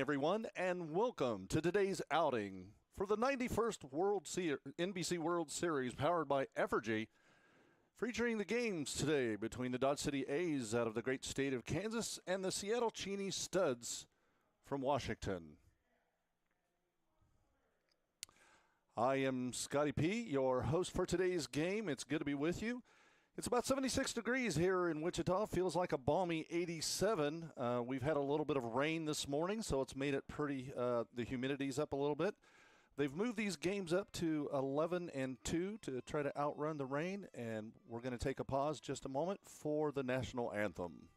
everyone, and welcome to today's outing for the 91st NBC World Series powered by Effigy, featuring the games today between the Dodge City A's out of the great state of Kansas and the Seattle Cheney Studs from Washington. I am Scotty P., your host for today's game. It's good to be with you. It's about 76 degrees here in Wichita. Feels like a balmy 87. We've had a little bit of rain this morning, so it's made it pretty, the humidity's up a little bit. They've moved these games up to 11 and 2 to try to outrun the rain, and we're going to take a pause just a moment for the national anthem.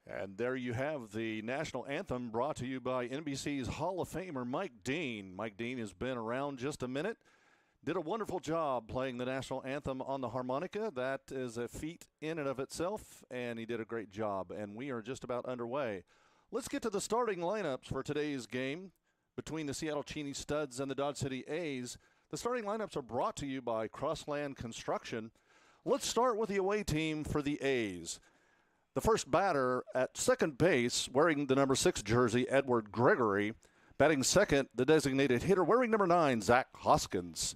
And there you have the national anthem brought to you by NBC's Hall of Famer Mike Dean. Mike Dean has been around just a minute. Did a wonderful job playing the national anthem on the harmonica. That is a feat in and of itself, and he did a great job. And we are just about underway. Let's get to the starting lineups for today's game between the Seattle Cheney Studs and the Dodge City A's. The starting lineups are brought to you by Crossland Construction. Let's start with the away team for the A's. The first batter at second base, wearing the number 6 jersey, Edward Gregory. Batting second, the designated hitter, wearing number 9, Zach Hoskins.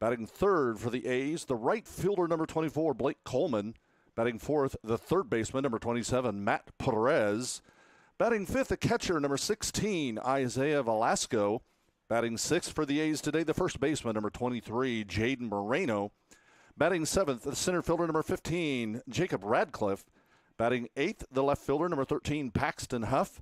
Batting third for the A's, the right fielder, number 24, Blake Coleman. Batting fourth, the third baseman, number 27, Matt Perez. Batting fifth, the catcher, number 16, Isaiah Velasco. Batting sixth for the A's today, the first baseman, number 23, Jaden Moreno. Batting seventh, the center fielder, number 15, Jacob Radcliffe. Batting eighth, the left fielder, number 13, Paxton Huff.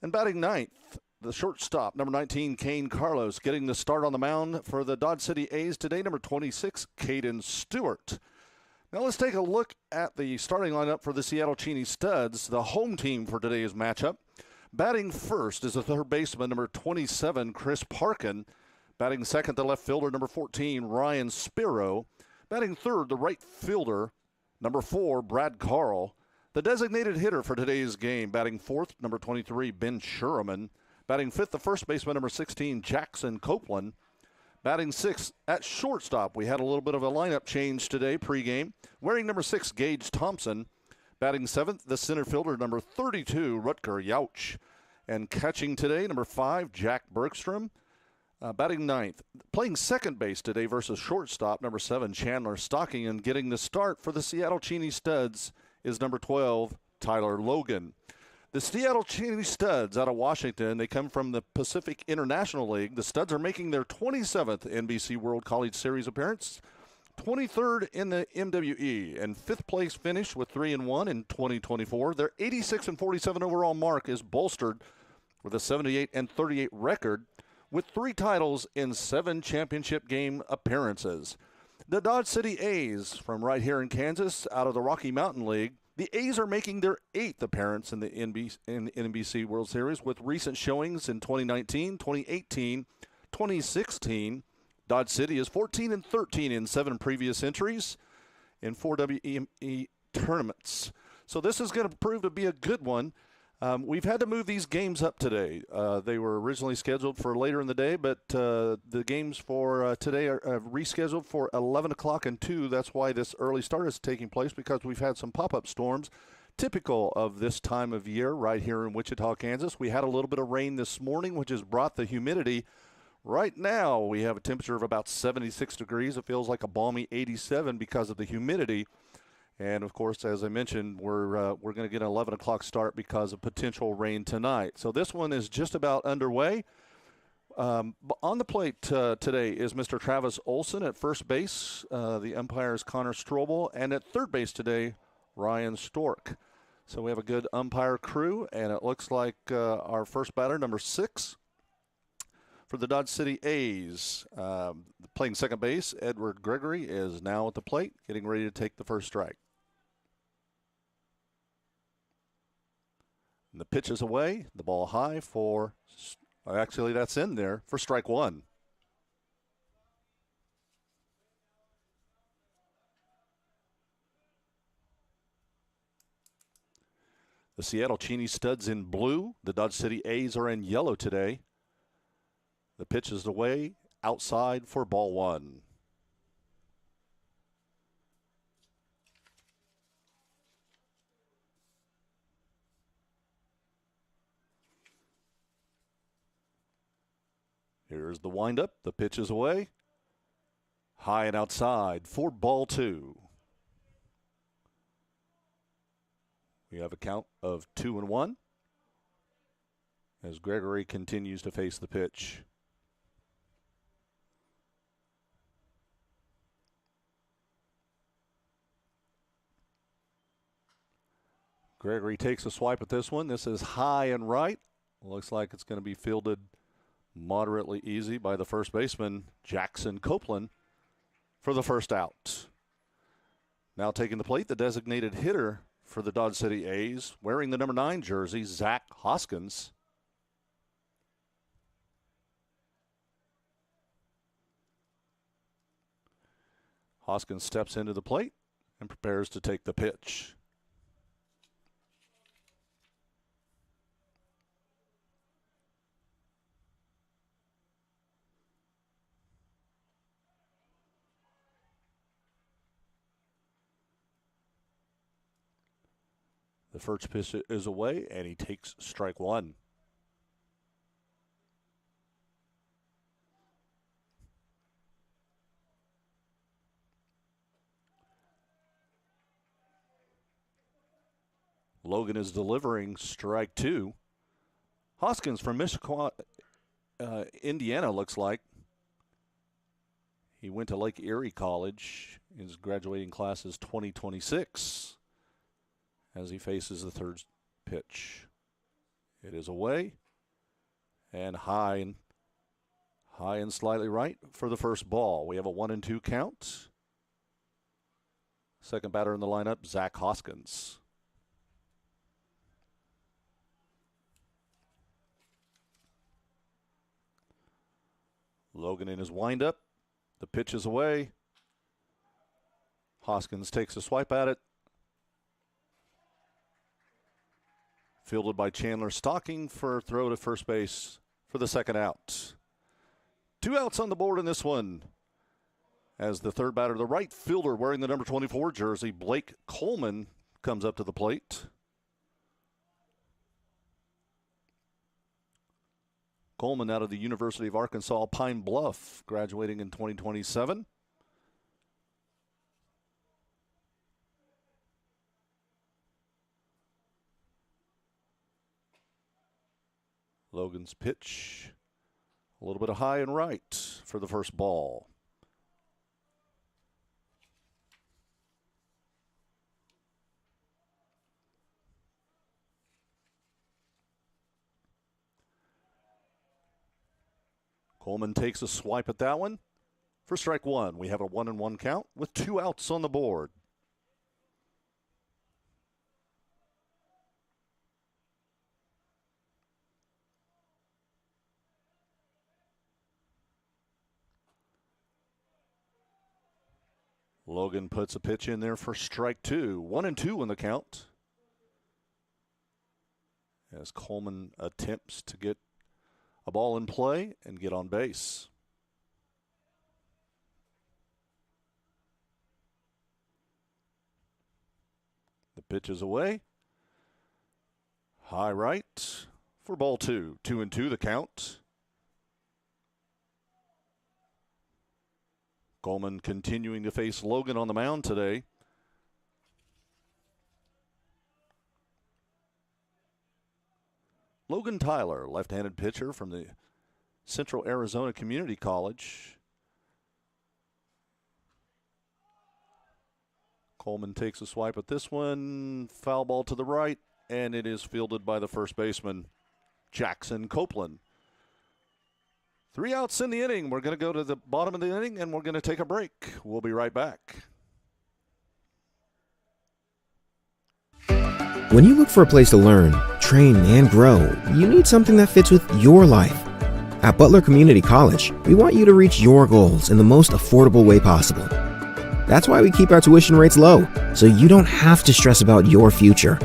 And batting ninth, the shortstop, number 19, Kane Carlos. Getting the start on the mound for the Dodge City A's today, number 26, Caden Stewart. Now let's take a look at the starting lineup for the Seattle Cheney Studs, the home team for today's matchup. Batting first is the third baseman, number 27, Chris Parkin. Batting second, the left fielder, number 14, Ryan Spiro. Batting third, the right fielder, number 4, Brad Carl. The designated hitter for today's game, batting fourth, number 23, Ben Sherman. Batting fifth, the first baseman, number 16, Jackson Copeland. Batting sixth at shortstop, we had a little bit of a lineup change today pregame. Wearing number 6, Gage Thompson. Batting seventh, the center fielder, number 32, Rutger Yauch. And catching today, number 5, Jack Bergstrom. Batting ninth, playing second base today versus shortstop, number 7, Chandler Stocking. And getting the start for the Seattle Cheney Studs is number 12, Tyler Logan. The Seattle Cheney Studs out of Washington, they come from the Pacific International League. The Studs are making their 27th NBC World College Series appearance, 23rd in the MWE, and 5th place finish with 3-1 in 2024. Their 86-47 overall mark is bolstered with a 78-38 record with 3 titles in 7 championship game appearances. The Dodge City A's from right here in Kansas out of the Rocky Mountain League. The A's are making their 8th appearance in the NBC World Series with recent showings in 2019, 2018, 2016. Dodge City is 14-13 in 7 previous entries in 4 WME tournaments. So this is going to prove to be a good one. We've had to move these games up today. They were originally scheduled for later in the day, but the games for today are rescheduled for 11 o'clock and 2. That's why this early start is taking place, because we've had some pop-up storms typical of this time of year right here in Wichita, Kansas. We had a little bit of rain this morning, which has brought the humidity. Right now, we have a temperature of about 76 degrees. It feels like a balmy 87 because of the humidity. And, of course, as I mentioned, we're going to get an 11 o'clock start because of potential rain tonight. So this one is just about underway. On the plate today is Mr. Travis Olson at first base. The umpire is Connor Strobel. And at third base today, Ryan Stork. So we have a good umpire crew, and it looks like our first batter, number 6, for the Dodge City A's. Playing second base, Edward Gregory is now at the plate, getting ready to take the first strike. And the pitch is away. The ball high for, actually that's in there, for strike one. The Seattle Cheney studs in blue. The Dodge City A's are in yellow today. The pitch is away, outside for ball one. Here's the windup. The pitch is away. High and outside for ball two. We have a count of 2-1 as Gregory continues to face the pitch. Gregory takes a swipe at this one. This is high and right. Looks like it's going to be fielded moderately easy by the first baseman, Jackson Copeland, for the first out. Now taking the plate, the designated hitter for the Dodge City A's, wearing the number 9 jersey, Zach Hoskins. Hoskins steps into the plate and prepares to take the pitch. The first pitch is away, and he takes strike one. Logan is delivering strike two. Hoskins from Wichita, Indiana, looks like. He went to Lake Erie College. His graduating class is 2026. As he faces the third pitch. It is away and high and slightly right for the first ball. We have a 1-2 count. Second batter in the lineup, Zach Hoskins. Logan in his windup. The pitch is away. Hoskins takes a swipe at it. Fielded by Chandler Stocking for a throw to first base for the second out. 2 outs on the board in this one. As the third batter, the right fielder wearing the number 24 jersey, Blake Coleman, comes up to the plate. Coleman out of the University of Arkansas Pine Bluff, graduating in 2027. Logan's pitch, a little bit of high and right for the first ball. Coleman takes a swipe at that one for strike one. We have a 1-1 count with 2 outs on the board. Logan puts a pitch in there for strike two. 1-2 in the count. As Coleman attempts to get a ball in play and get on base. The pitch is away. High right for ball two. 2-2 the count. Coleman continuing to face Logan on the mound today. Logan Tyler, left-handed pitcher from the Central Arizona Community College. Coleman takes a swipe at this one. Foul ball to the right, and it is fielded by the first baseman, Jackson Copeland. 3 outs in the inning. We're going to go to the bottom of the inning, and we're going to take a break. We'll be right back. When you look for a place to learn, train, and grow, you need something that fits with your life. At Butler Community College, we want you to reach your goals in the most affordable way possible. That's why we keep our tuition rates low, so you don't have to stress about your future.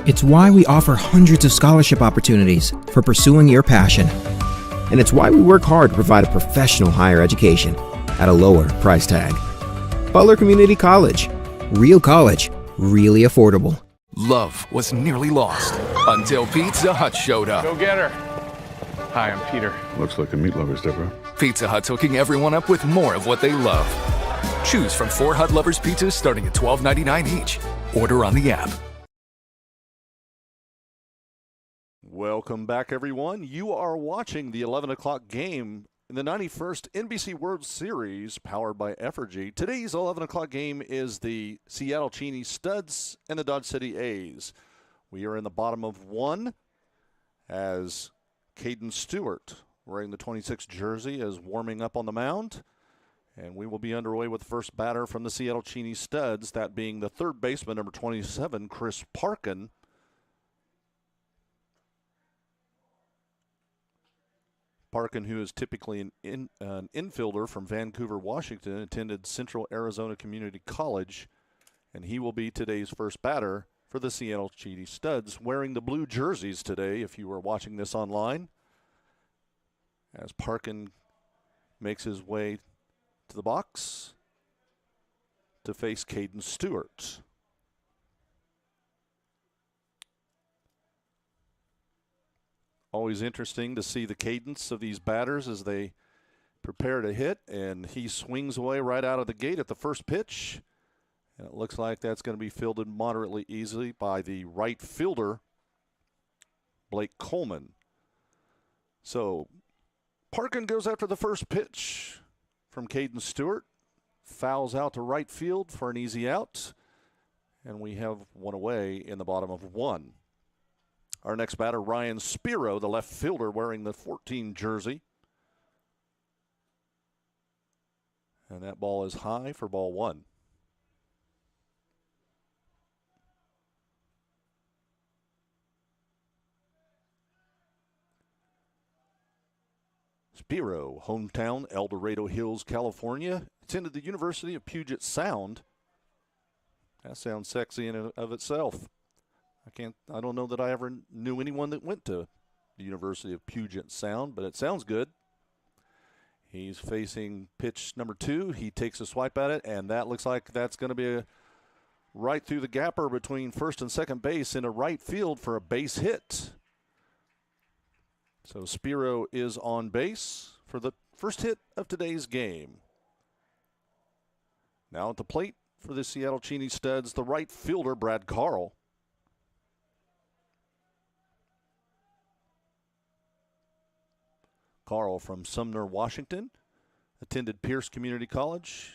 It's why we offer hundreds of scholarship opportunities for pursuing your passion. And it's why we work hard to provide a professional higher education at a lower price tag. Butler Community College. Real college. Really affordable. Love was nearly lost until Pizza Hut showed up. Go get her. Hi, I'm Peter. Looks like a meat lover's day, bro. Pizza Hut's hooking everyone up with more of what they love. Choose from 4 Hut Lovers pizzas starting at $12.99 each. Order on the app. Welcome back, everyone. You are watching the 11 o'clock game in the 91st NBC World Series, powered by Effigy. Today's 11 o'clock game is the Seattle Cheney Studs and the Dodge City A's. We are in the bottom of 1 as Caden Stewart, wearing the 26 jersey, is warming up on the mound. And we will be underway with the first batter from the Seattle Cheney Studs, that being the third baseman, number 27, Chris Parkin. Parkin, who is typically an infielder from Vancouver, Washington, attended Central Arizona Community College, and he will be today's first batter for the Seattle Cheney Studs, wearing the blue jerseys today, if you were watching this online, as Parkin makes his way to the box to face Caden Stewart. Always interesting to see the cadence of these batters as they prepare to hit, and he swings away right out of the gate at the first pitch. And it looks like that's going to be fielded moderately easily by the right fielder, Blake Coleman. So Parkin goes after the first pitch from Caden Stewart, fouls out to right field for an easy out, and we have one away in the bottom of 1. Our next batter, Ryan Spiro, the left fielder, wearing the 14 jersey. And that ball is high for ball 1. Spiro, hometown El Dorado Hills, California. Attended the University of Puget Sound. That sounds sexy in and of itself. I don't know that I ever knew anyone that went to the University of Puget Sound, but it sounds good. He's facing pitch number 2. He takes a swipe at it, and that looks like that's going to be right through the gapper between first and second base into right field for a base hit. So Spiro is on base for the first hit of today's game. Now at the plate for the Seattle Cheney Studs, the right fielder, Brad Carl. Carl from Sumner, Washington, attended Pierce Community College.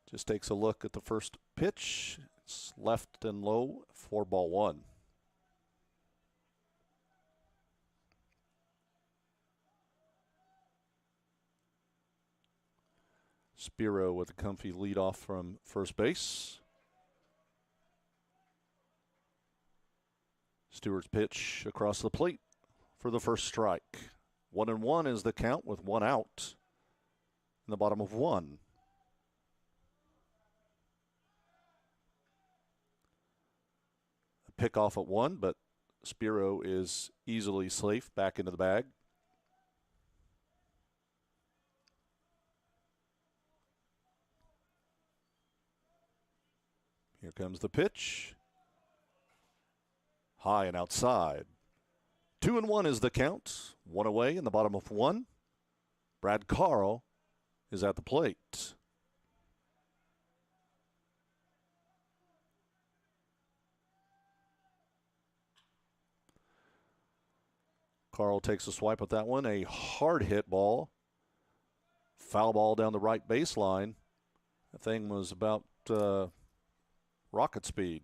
Just takes a look at the first pitch. It's left and low for ball 1. Spiro with a comfy leadoff from first base. Stewart's pitch across the plate for the first strike. 1-1 is the count with 1 out in the bottom of 1. A pick off at 1, but Spiro is easily safe back into the bag. Here comes the pitch. High and outside. 2-1 is the count. 1 away in the bottom of 1. Brad Carl is at the plate. Carl takes a swipe at that one. A hard hit ball. Foul ball down the right baseline. That thing was about rocket speed.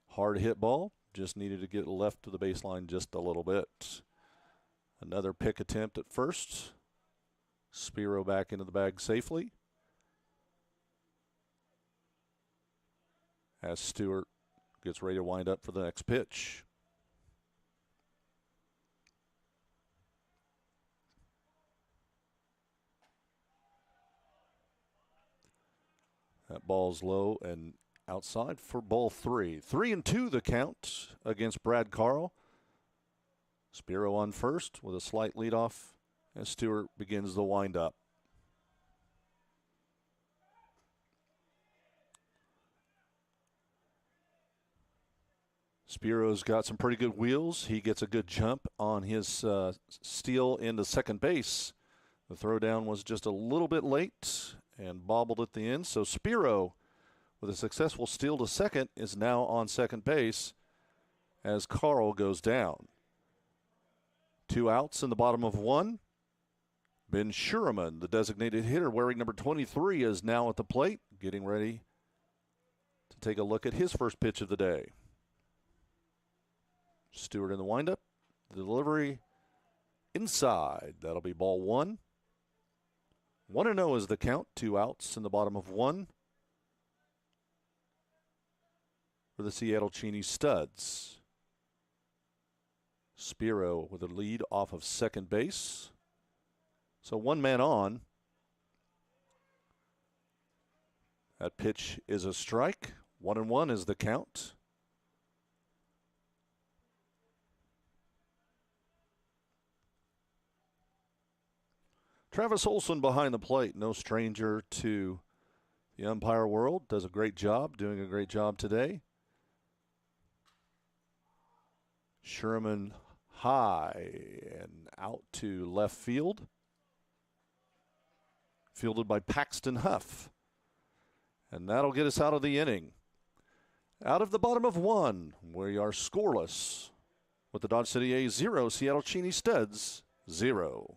Hard hit ball. Just needed to get left to the baseline just a little bit. Another pick attempt at first. Spiro back into the bag safely. As Stewart gets ready to wind up for the next pitch. That ball's low and outside for ball 3. 3-2 the count against Brad Carl. Spiro on first with a slight leadoff as Stewart begins the windup. Spiro's got some pretty good wheels. He gets a good jump on his steal into second base. The throw down was just a little bit late and bobbled at the end. So Spiro, with a successful steal to second, is now on second base as Carl goes down. 2 outs in the bottom of 1. Ben Schureman, the designated hitter, wearing number 23, is now at the plate, getting ready to take a look at his first pitch of the day. Stewart in the windup. The delivery inside. That'll be ball 1. 1-0 is the count. 2 outs in the bottom of 1 for the Seattle Cheney Studs. Spiro with a lead off of second base. So 1 man on. That pitch is a strike. 1-1 is the count. Travis Olson behind the plate, no stranger to the umpire world. Does a great job, doing a great job today. Sherman high and out to left field. Fielded by Paxton Huff. And that'll get us out of the inning. Out of the bottom of 1, we are scoreless with the Dodge City A's 0, Seattle Cheney Studs 0.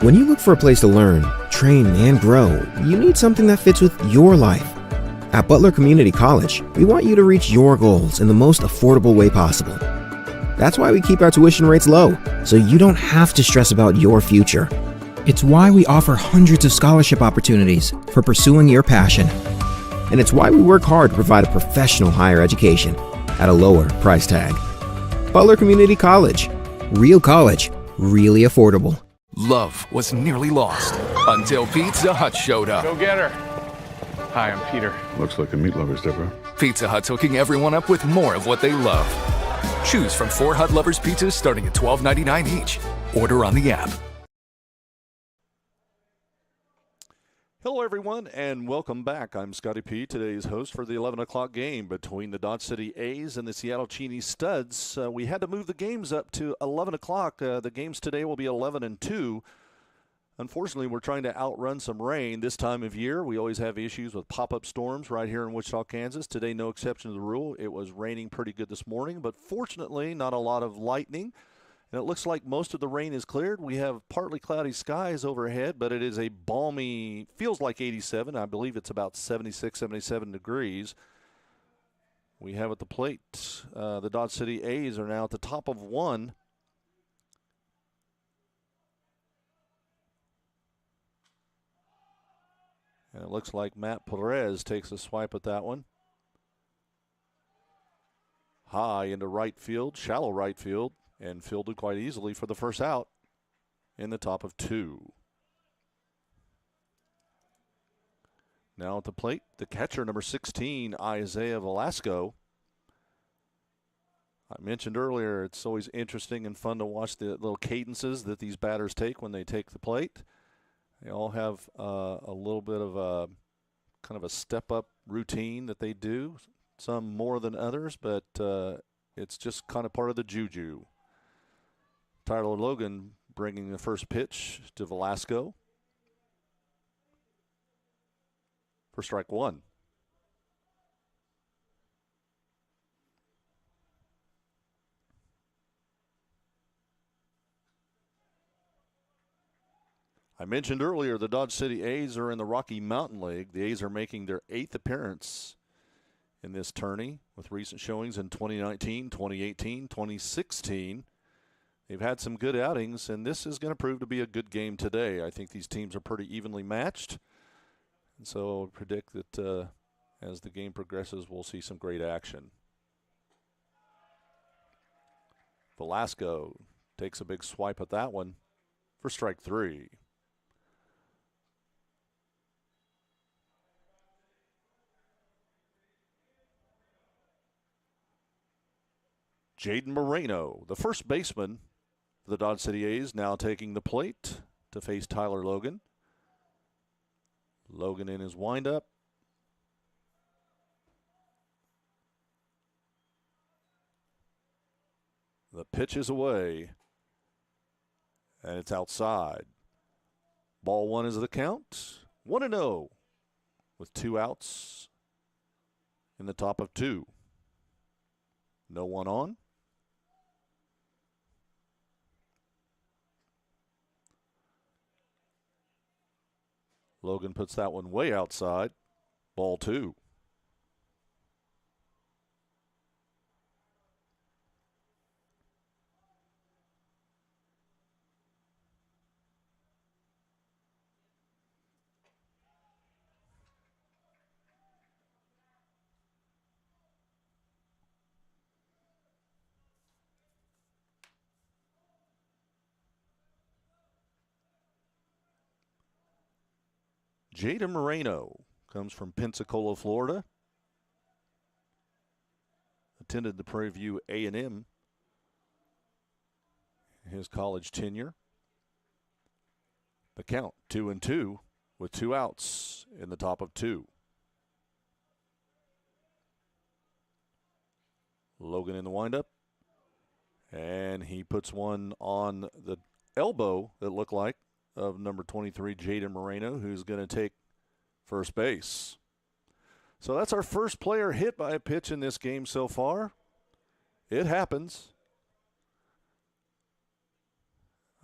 When you look for a place to learn, train, and grow, you need something that fits with your life. At Butler Community College, we want you to reach your goals in the most affordable way possible. That's why we keep our tuition rates low, so you don't have to stress about your future. It's why we offer hundreds of scholarship opportunities for pursuing your passion. And it's why we work hard to provide a professional higher education at a lower price tag. Butler Community College. Real college, really affordable. Love was nearly lost until Pizza Hut showed up. Go get her. Hi, I'm Peter. Looks like a meat lover's Deborah. Pizza Hut's hooking everyone up with more of what they love. Choose from 4 Hut Lovers pizzas starting at $12.99 each. Order on the app. Hello, everyone, and welcome back. I'm Scotty P., today's host for the 11 o'clock game between the Dodge City A's and the Seattle Cheney Studs. We had to move the games up to 11 o'clock. The games today will be 11 and 2. Unfortunately, we're trying to outrun some rain this time of year. We always have issues with pop-up storms right here in Wichita, Kansas. Today, no exception to the rule. It was raining pretty good this morning, but fortunately, not a lot of lightning. And it looks like most of the rain is cleared. We have partly cloudy skies overhead, but it is a balmy, feels like 87. I believe it's about 76, 77 degrees. We have at the plate, the Dodge City A's are now at the top of 1. And it looks like Matt Perez takes a swipe at that one. High into right field, shallow right field. And fielded quite easily for the first out in the top of 2. Now at the plate, the catcher, number 16, Isaiah Velasco. I mentioned earlier, it's always interesting and fun to watch the little cadences that these batters take when they take the plate. They all have a little bit of a kind of a step-up routine that they do, some more than others, but it's just kind of part of the juju. Tyler Logan bringing the first pitch to Velasco. for strike one. I mentioned earlier the Dodge City A's are in the Rocky Mountain League. The A's are making their 8th appearance in this tourney with recent showings in 2019, 2018, 2016. They've had some good outings, and this is going to prove to be a good game today. I think these teams are pretty evenly matched, and so I predict that as the game progresses, we'll see some great action. Velasco takes a big swipe at that one for strike three. Jaden Moreno, the first baseman for the Dodge City A's, now taking the plate to face Tyler Logan. Logan in his windup. The pitch is away, and it's outside. Ball one is the count. 1-0 with 2 outs in the top of 2. No one on. Logan puts that one way outside. Ball 2. Jaden Moreno comes from Pensacola, Florida. Attended the Prairie View A&M his college tenure. The count 2-2 with 2 outs in the top of 2. Logan in the windup, and he puts one on the elbow that looked like of number 23, Jaden Moreno, who's going to take first base. So that's our first player hit by a pitch in this game so far. It happens.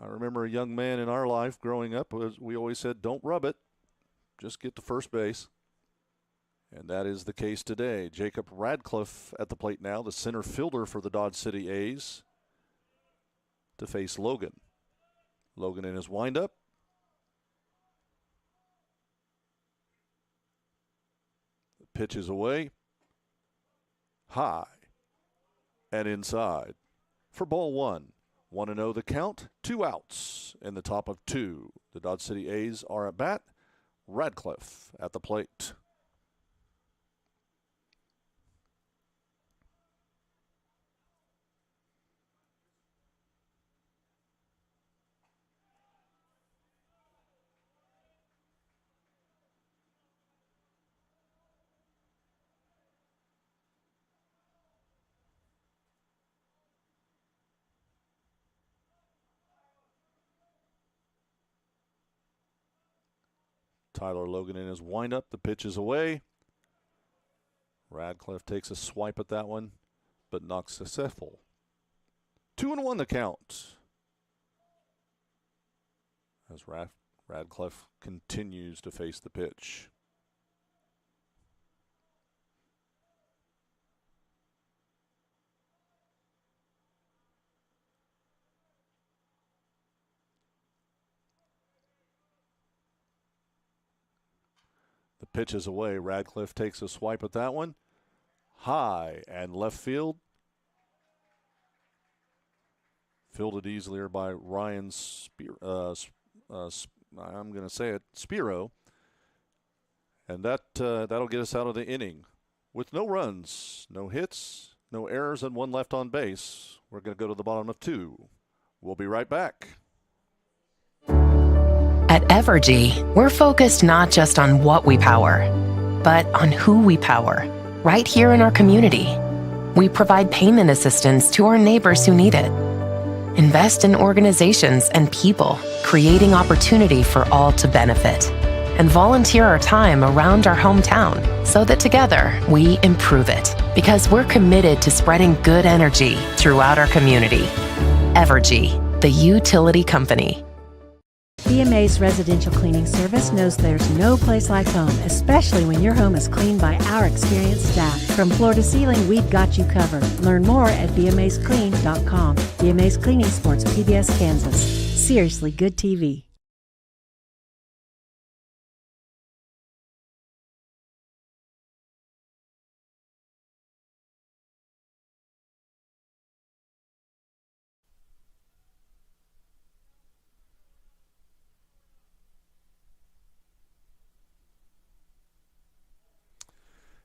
I remember a young man in our life growing up, we always said, don't rub it, just get to first base. And that is the case today. Jacob Radcliffe at the plate now, the center fielder for the Dodge City A's, to face Logan. Logan in his windup. Pitch is away, high, and inside for ball 1. 1-0 the count, 2 outs in the top of 2. The Dodge City A's are at bat. Radcliffe at the plate. Tyler Logan in his windup. The pitch is away. Radcliffe takes a swipe at that one, but not successful. 2-1 the count. As Radcliffe continues to face the pitch. The pitch is away. Radcliffe takes a swipe at that one. High and left field. Fielded easier by Ryan I'm going to say it, Spiro. And that'll get us out of the inning. With no runs, no hits, no errors, and 1 left on base, we're going to go to the bottom of 2. We'll be right back. At Evergy, we're focused not just on what we power, but on who we power, right here in our community. We provide payment assistance to our neighbors who need it. Invest in organizations and people, creating opportunity for all to benefit. and volunteer our time around our hometown so that together we improve it. Because we're committed to spreading good energy throughout our community. Evergy, the utility company. BMA's residential cleaning service knows there's no place like home, especially when your home is cleaned by our experienced staff. From floor to ceiling, we've got you covered. Learn more at bmasclean.com. BMA's Cleaning supports PBS Kansas. Seriously good TV.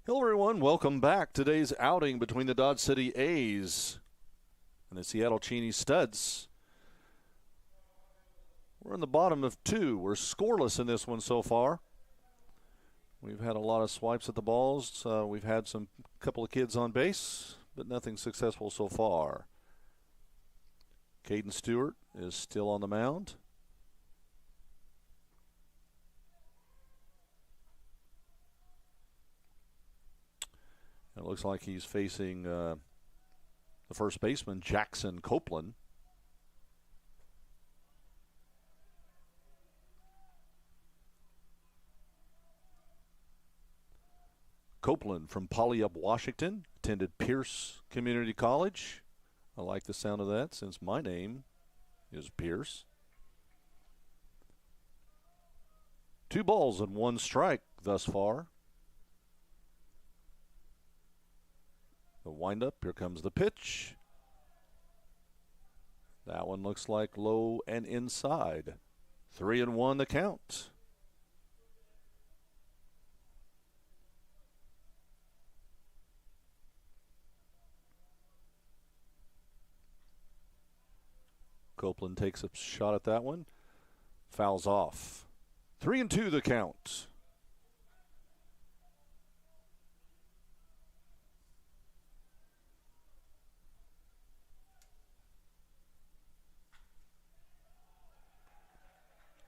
Hello, everyone. Welcome back. Today's outing between the Dodge City A's and the Seattle Cheney Studs. We're in the bottom of two. We're scoreless in this one so far. We've had a lot of swipes at the balls. We've had some couple of kids on base, but nothing successful so far. Caden Stewart is still on the mound. It looks like he's facing the first baseman, Jackson Copeland. Copeland from Puyallup, Washington, attended Pierce Community College. I like the sound of that since my name is Pierce. 2 balls and 1 strike thus far. The windup, here comes the pitch. That one looks like low and inside. 3-1 the count. Copeland takes a shot at that one. Fouls off. 3-2 the count.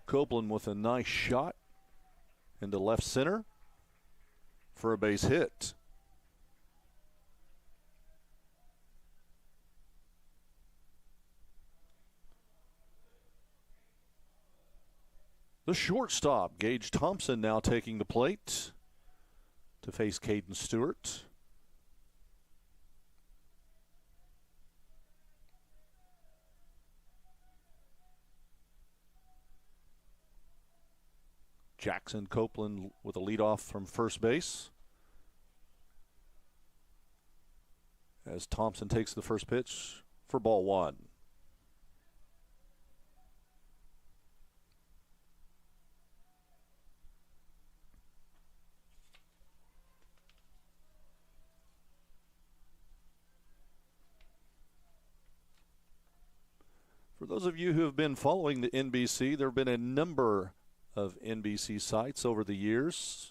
Copeland with a nice shot into left center for a base hit. The shortstop, Gage Thompson, now taking the plate to face Caden Stewart. Jackson Copeland with a leadoff from first base as Thompson takes the first pitch for ball 1. For those of you who have been following the NBC, there have been a number of NBC sites over the years.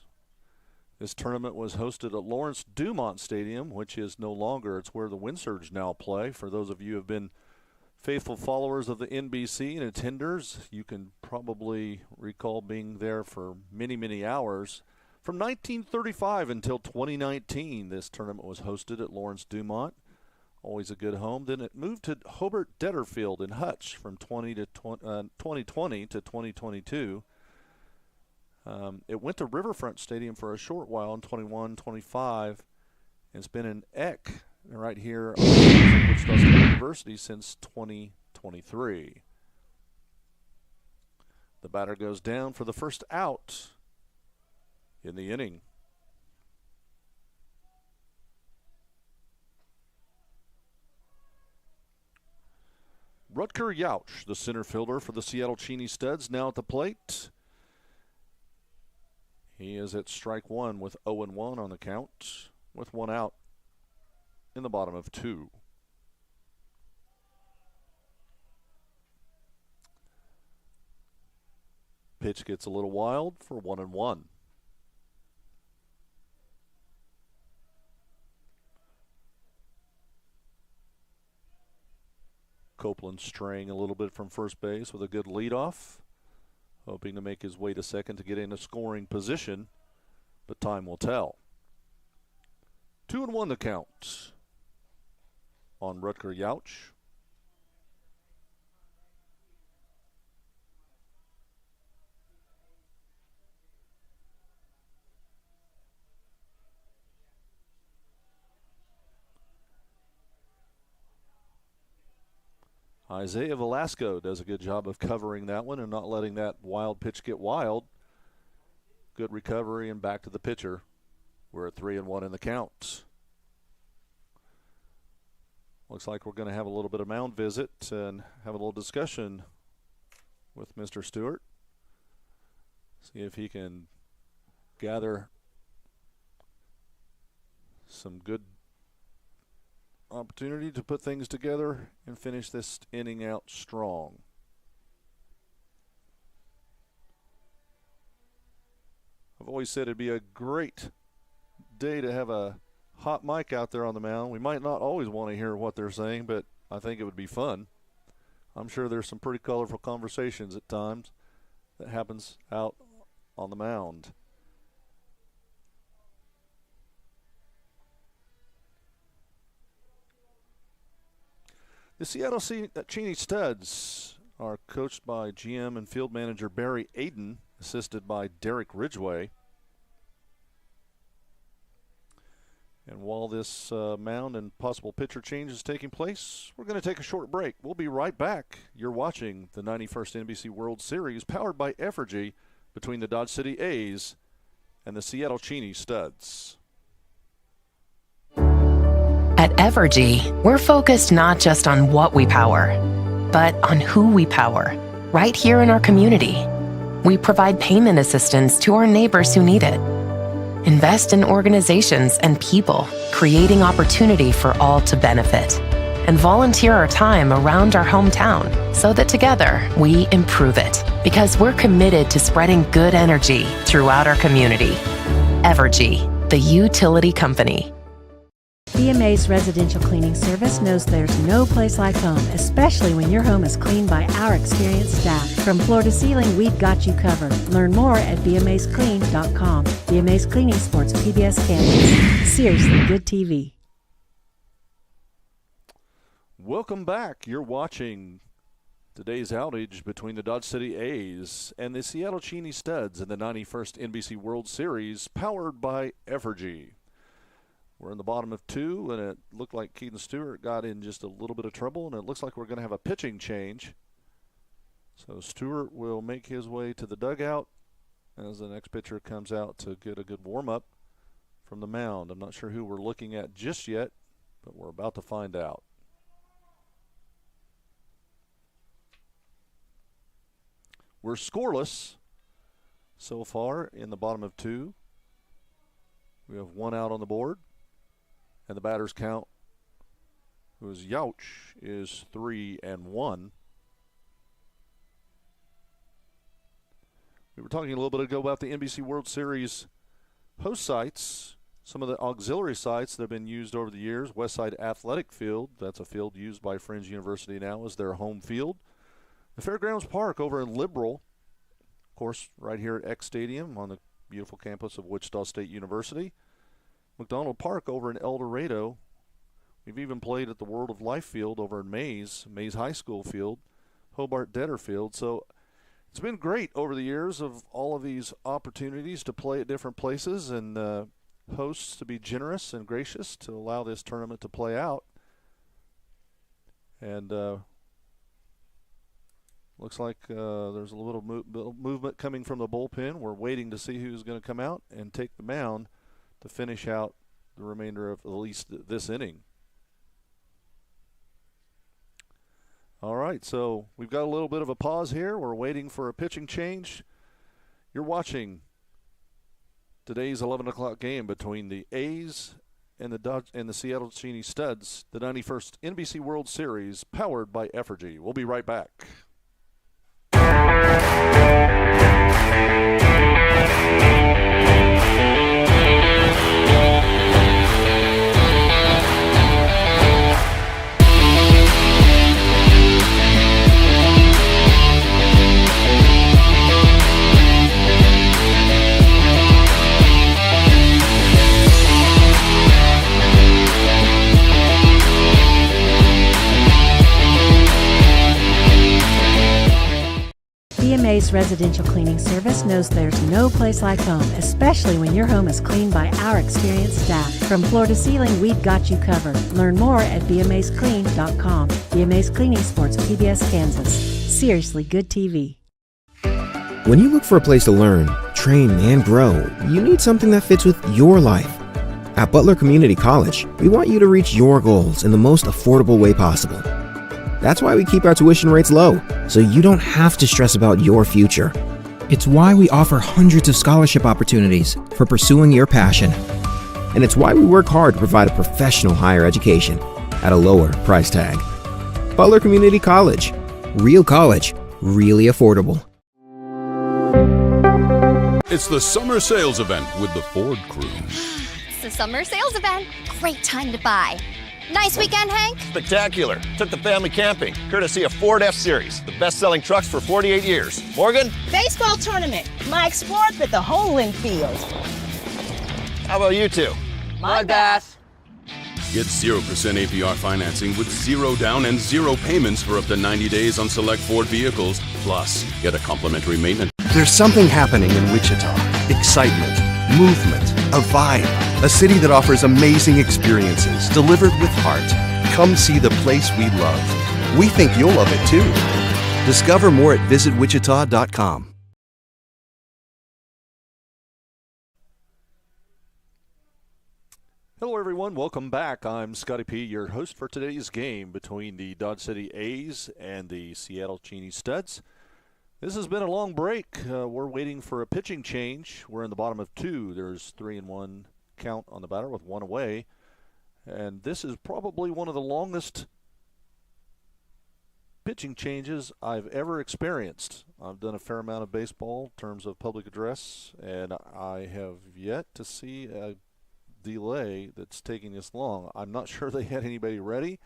This tournament was hosted at Lawrence Dumont Stadium, which is no longer. It's where the Windsurge now play. For those of you who have been faithful followers of the NBC and attenders, you can probably recall being there for many, many hours. From 1935 until 2019, this tournament was hosted at Lawrence Dumont. Always a good home. Then it moved to Hobart Detterfield in Hutch from 2020 to 2022. It went to Riverfront Stadium for a short while in 21-25. It's been in Eck right here at Wichita State University since 2023. The batter goes down for the first out in the inning. Rutger Yauch, the center fielder for the Seattle Cheney Studs, now at the plate. He is at strike 1 with 0-1 on the count, with 1 out in the bottom of 2. Pitch gets a little wild for 1-1. Copeland straying a little bit from first base with a good leadoff. hoping to make his way to second to get in a scoring position, but time will tell. 2-1 the count on Rutger Yauch. Isaiah Velasco does a good job of covering that one and not letting that wild pitch get wild. Good recovery and back to the pitcher. We're at 3-1 in the count. Looks like we're going to have a little bit of mound visit and have a little discussion with Mr. Stewart. See if he can gather some good opportunity to put things together and finish this inning out strong. I've always said it'd be a great day to have a hot mic out there on the mound. We might not always want to hear what they're saying, but I think it would be fun. I'm sure there's some pretty colorful conversations at times that happens out on the mound. The Seattle Cheney Studs are coached by GM and field manager Barry Aiden, assisted by Derek Ridgway. And while this mound and possible pitcher change is taking place, we're going to take a short break. We'll be right back. You're watching the 91st NBC World Series, powered by Effigy, between the Dodge City A's and the Seattle Cheney Studs. At Evergy, we're focused not just on what we power, but on who we power, right here in our community. We provide payment assistance to our neighbors who need it. Invest in organizations and people, creating opportunity for all to benefit. And volunteer our time around our hometown so that together we improve it. Because we're committed to spreading good energy throughout our community. Evergy, the utility company. BMA's residential cleaning service knows there's no place like home, especially when your home is cleaned by our experienced staff. From floor to ceiling, we've got you covered. Learn more at bmasclean.com. BMA's Cleaning sports PBS Kansas. Seriously good TV. Welcome back. You're watching today's outage between the Dodge City A's and the Seattle Cheney Studs in the 91st NBC World Series, powered by Effigy. We're in the bottom of 2, and it looked like Keaton Stewart got in just a little bit of trouble, and it looks like we're going to have a pitching change. So Stewart will make his way to the dugout as the next pitcher comes out to get a good warm-up from the mound. I'm not sure who we're looking at just yet, but we're about to find out. We're scoreless so far in the bottom of 2. We have 1 out on the board. And the batter's count, who is Yauch, is 3-1. We were talking a little bit ago about the NBC World Series host sites, some of the auxiliary sites that have been used over the years. Westside Athletic Field, that's a field used by Friends University now as their home field. The Fairgrounds Park over in Liberal, of course, right here at X Stadium on the beautiful campus of Wichita State University. McDonald Park over in El Dorado. We've even played at the World of Life field over in Mays High School field, Hobart Detter Field. So it's been great over the years of all of these opportunities to play at different places and hosts to be generous and gracious to allow this tournament to play out. And looks like there's a little movement coming from the bullpen. We're waiting to see who's going to come out and take the mound to finish out the remainder of at least this inning. All right, so we've got a little bit of a pause here. We're waiting for a pitching change. You're watching today's 11 o'clock game between the A's and the Seattle Cheney Studs, the 91st NBC World Series, powered by Effigy. We'll be right back. Ace Residential Cleaning Service knows there's no place like home, especially when your home is cleaned by our experienced staff. From floor to ceiling, we've got you covered. Learn more at bamazeclean.com. BMA's Cleaning Sports, PBS Kansas. Seriously good TV. When you look for a place to learn, train, and grow, you need something that fits with your life. At Butler Community College, we want you to reach your goals in the most affordable way possible. That's why we keep our tuition rates low, so you don't have to stress about your future. It's why we offer hundreds of scholarship opportunities for pursuing your passion. And it's why we work hard to provide a professional higher education at a lower price tag. Butler Community College. Real college, really affordable. It's the summer sales event with the Ford crew. It's the summer sales event. Great time to buy. Nice weekend, Hank? Spectacular. Took the family camping, courtesy of Ford F-Series, the best-selling trucks for 48 years. Morgan? Baseball tournament. My sport at the Homeland Field. How about you two? My bath. Get 0% APR financing with 0 down and 0 payments for up to 90 days on select Ford vehicles. Plus, get a complimentary maintenance. There's something happening in Wichita. Excitement, movement, a vibe. A city that offers amazing experiences delivered with heart. Come see the place we love. We think you'll love it too. Discover more at visitwichita.com. Hello, everyone. Welcome back. I'm Scotty P., your host for today's game between the Dodge City A's and the Seattle Cheney Studs. This has been a long break. We're waiting for a pitching change. We're in the bottom of 2. There's 3-1 count on the batter with 1 away. And this is probably one of the longest pitching changes I've ever experienced. I've done a fair amount of baseball in terms of public address, and I have yet to see a delay that's taking this long. I'm not sure they had anybody ready,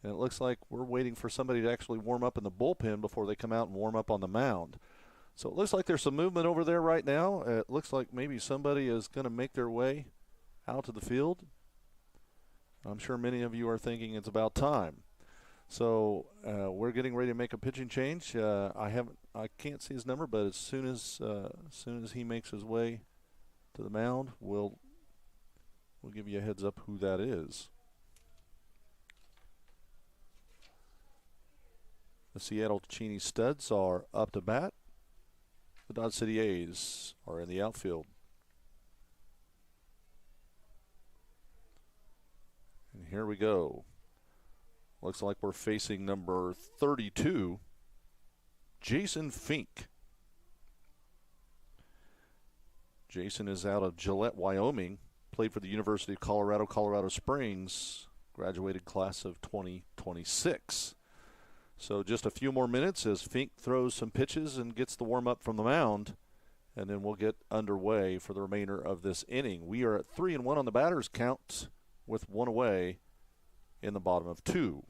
and it looks like we're waiting for somebody to actually warm up in the bullpen before they come out and warm up on the mound. So it looks like there's some movement over there right now. It looks like maybe somebody is going to make their way out to the field. I'm sure many of you are thinking it's about time. So we're getting ready to make a pitching change. I can't see his number, but as soon as he makes his way to the mound, we'll give you a heads up who that is. The Seattle Cheney Studs are up to bat. The Dodge City A's are in the outfield. And here we go. Looks like we're facing number 32, Jason Fink. Jason is out of Gillette, Wyoming. Played for the University of Colorado, Colorado Springs. Graduated class of 2026. So just a few more minutes as Fink throws some pitches and gets the warm-up from the mound. And then we'll get underway for the remainder of this inning. We are at 3-1 on the batter's count with 1 away in the bottom of 2.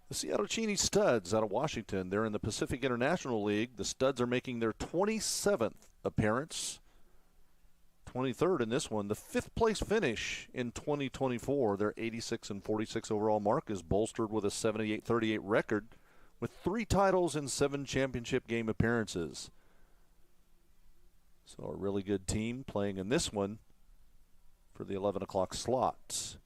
The Seattle Cheney Studs out of Washington. They're in the Pacific International League. The Studs are making their 27th appearance. 23rd in this one. The 5th place finish in 2024. Their 86-46 overall mark is bolstered with a 78-38 record with 3 titles and 7 championship game appearances. So a really good team playing in this one for the 11 o'clock slot.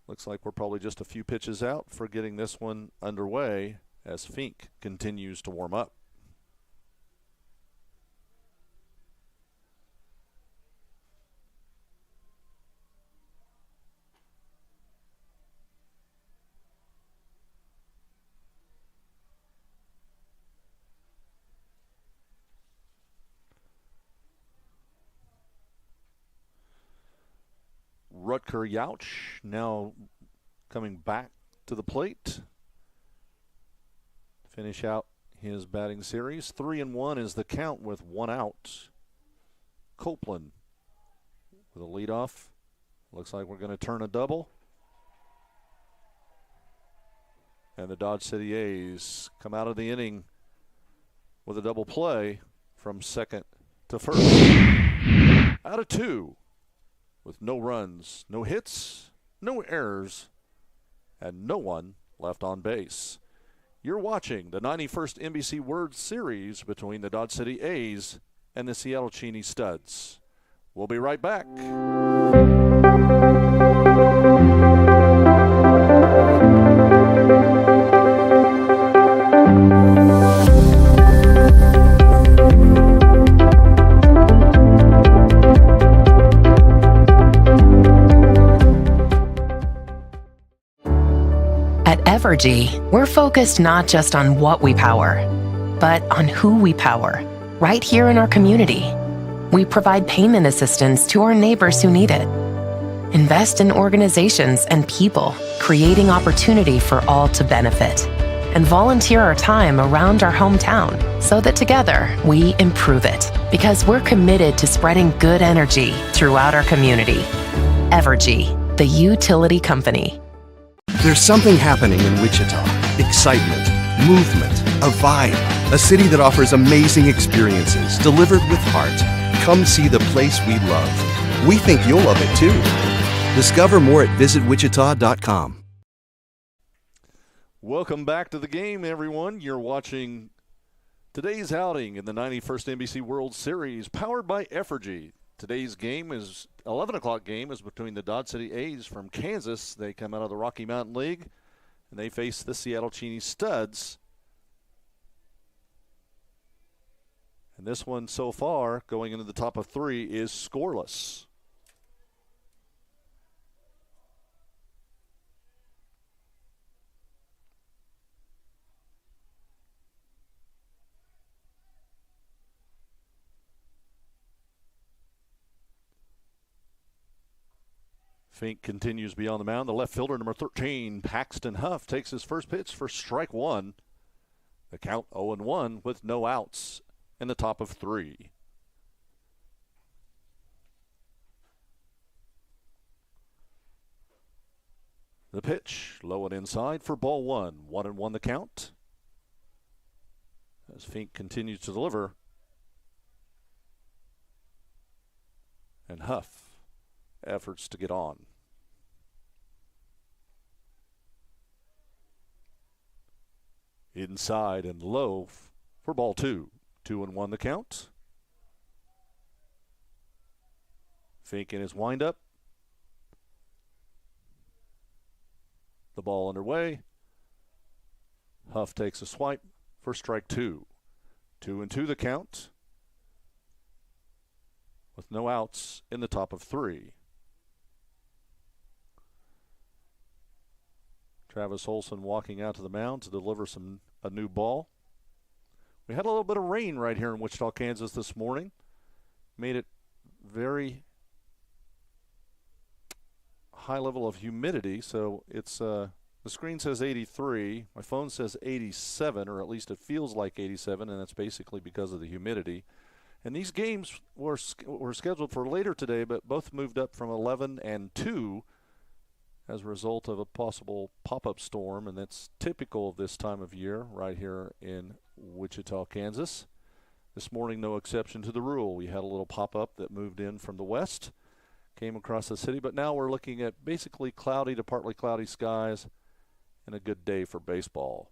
Looks like we're probably just a few pitches out for getting this one underway as Fink continues to warm up. Rutger Yauch now coming back to the plate. Finish out his batting series. 3-1 is the count with 1 out. Copeland with a leadoff. Looks like we're going to turn a double. And the Dodge City A's come out of the inning with a double play from second to first. Out of 2. With no runs, no hits, no errors, and no one left on base. You're watching the 91st NBC World Series between the Dodge City A's and the Seattle Cheney Studs. We'll be right back. At Evergy, we're focused not just on what we power, but on who we power, right here in our community. We provide payment assistance to our neighbors who need it. Invest in organizations and people, creating opportunity for all to benefit. And volunteer our time around our hometown so that together we improve it. Because we're committed to spreading good energy throughout our community. Evergy, the utility company. There's something happening in Wichita. Excitement, movement, a vibe. A city that offers amazing experiences delivered with heart. Come see the place we love. We think you'll love it too. Discover more at visitwichita.com. Welcome back to the game, everyone. You're watching today's outing in the 91st NBC World Series, powered by Evergy. Today's game is 11 o'clock game is between the Dodge City A's from Kansas. They come out of the Rocky Mountain League, and they face the Seattle Cheney Studs. And this one so far, going into the top of three, is scoreless. Fink continues beyond the mound. The left fielder, number 13, Paxton Huff, takes his first pitch for strike one. The count 0-1 with no outs in the top of three. The pitch, low and inside for ball one. 1-1 the count. As Fink continues to deliver. And Huff efforts to get on. Inside and low for ball two. 2-1 the count. Fink in his windup. The ball underway. Huff takes a swipe for strike two. 2-2 the count, with no outs in the top of three. Travis Olson walking out to the mound to deliver a new ball. We had a little bit of rain right here in Wichita, Kansas this morning. Made it very high level of humidity, so it's the screen says 83. My phone says 87, or at least it feels like 87, and that's basically because of the humidity. And these games were scheduled for later today, but both moved up from 11 and 2 as a result of a possible pop-up storm, and that's typical of this time of year right here in Wichita, Kansas. This morning, no exception to the rule. We had a little pop-up that moved in from the west, came across the city, but now we're looking at basically cloudy to partly cloudy skies and a good day for baseball.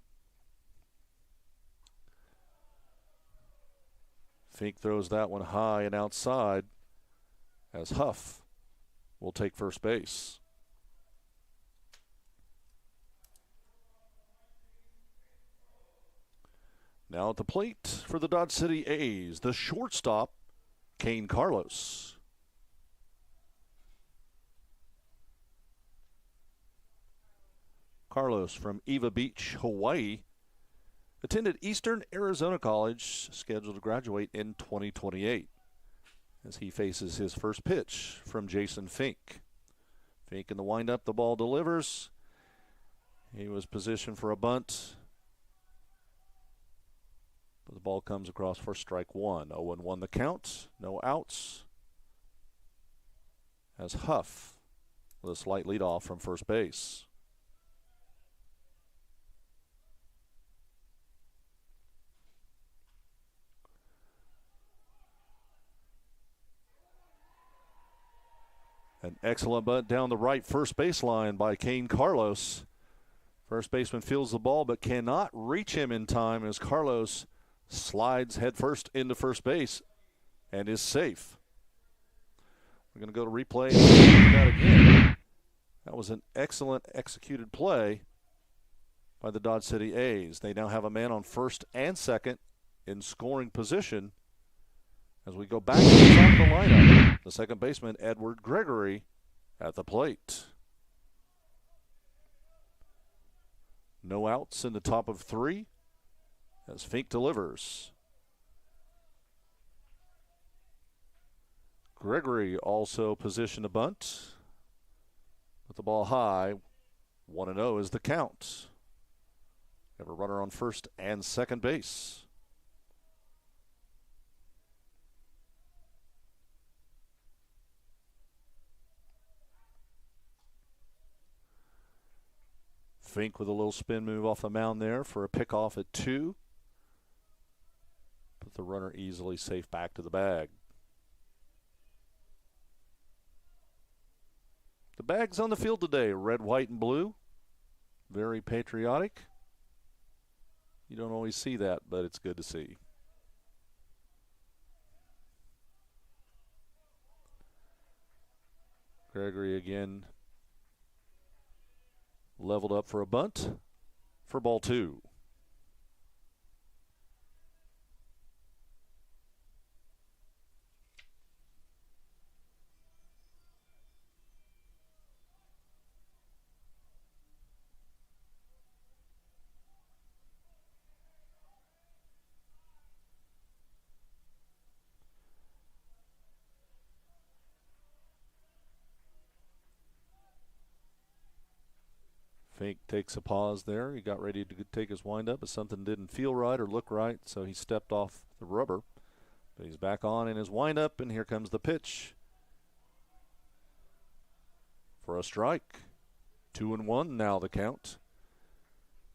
Fink throws that one high and outside as Huff will take first base. Now at the plate for the Dodge City A's, the shortstop, Kane Carlos. Carlos from Eva Beach, Hawaii, attended Eastern Arizona College, scheduled to graduate in 2028, as he faces his first pitch from Jason Fink. Fink in the windup, the ball delivers. He was positioned for a bunt. The ball comes across for strike one. 0-1 the count. No outs. As Huff with a slight lead off from first base. An excellent bunt down the right first baseline by Kane Carlos. First baseman fields the ball but cannot reach him in time as Carlos slides headfirst into first base and is safe. We're going to go to replay and see that again. That was an excellent executed play by the Dodge City A's. They now have a man on first and second in scoring position as we go back to the top of the lineup. The second baseman, Edward Gregory, at the plate. No outs in the top of 3 as Fink delivers. Gregory also positioned a bunt. With the ball high, 1-0 is the count. We have a runner on first and second base. Fink with a little spin move off the mound there for a pickoff at 2. Put the runner easily safe back to the bag. The bag's on the field today, red, white, and blue. Very patriotic. You don't always see that, but it's good to see. Gregory again leveled up for a bunt for ball 2. Fink takes a pause there. He got ready to take his windup, but something didn't feel right or look right, so he stepped off the rubber. But he's back on in his windup, and here comes the pitch for a strike. 2-1 now the count.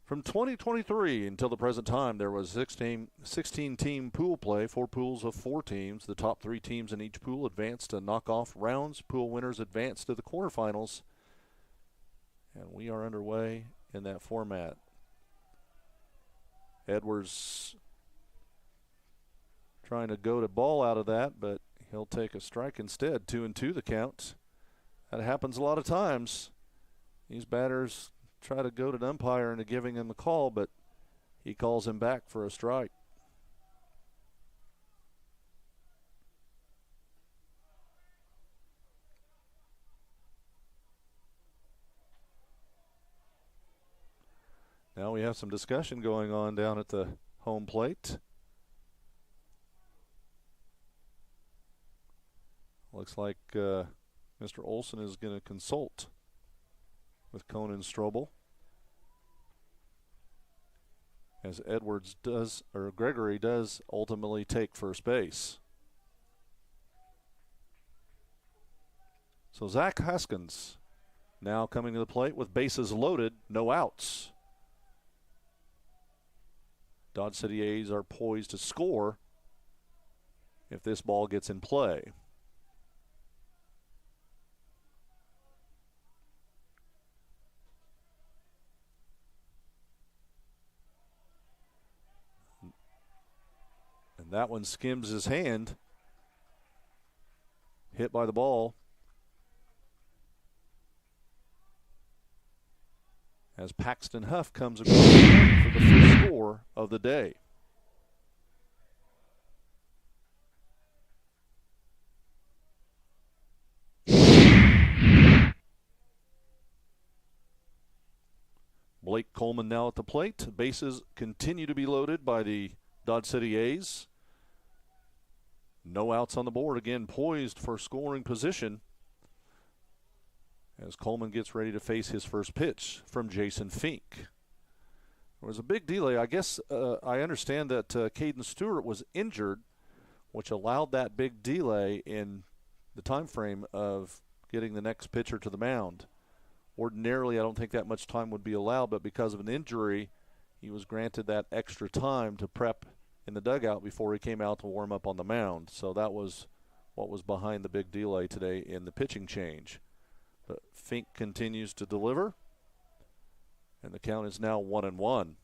From 2023 until the present time, there was 16-team pool play, 4 pools of 4 teams. The top 3 teams in each pool advanced to knockoff rounds. Pool winners advanced to the quarterfinals. And we are underway in that format. Edwards trying to go to ball out of that, but he'll take a strike instead. 2-2 the count. That happens a lot of times. These batters try to go to the umpire into giving him the call, but he calls him back for a strike. Now we have some discussion going on down at the home plate. Looks like Mr. Olson is going to consult with Conan Strobel as Edwards does, or Gregory does, ultimately take first base. So Zach Haskins now coming to the plate with bases loaded, no outs. Dodge City A's are poised to score if this ball gets in play. And that one skims his hand. Hit by the ball. As Paxton Huff comes across for the first score of the day. Blake Coleman now at the plate. Bases continue to be loaded by the Dodge City A's. No outs on the board. Again, poised for scoring position as Coleman gets ready to face his first pitch from Jason Fink. There was a big delay. I guess I understand that Caden Stewart was injured, which allowed that big delay in the time frame of getting the next pitcher to the mound. Ordinarily, I don't think that much time would be allowed, but because of an injury, he was granted that extra time to prep in the dugout before he came out to warm up on the mound. So that was what was behind the big delay today in the pitching change. But Fink continues to deliver, and the count is now 1-1.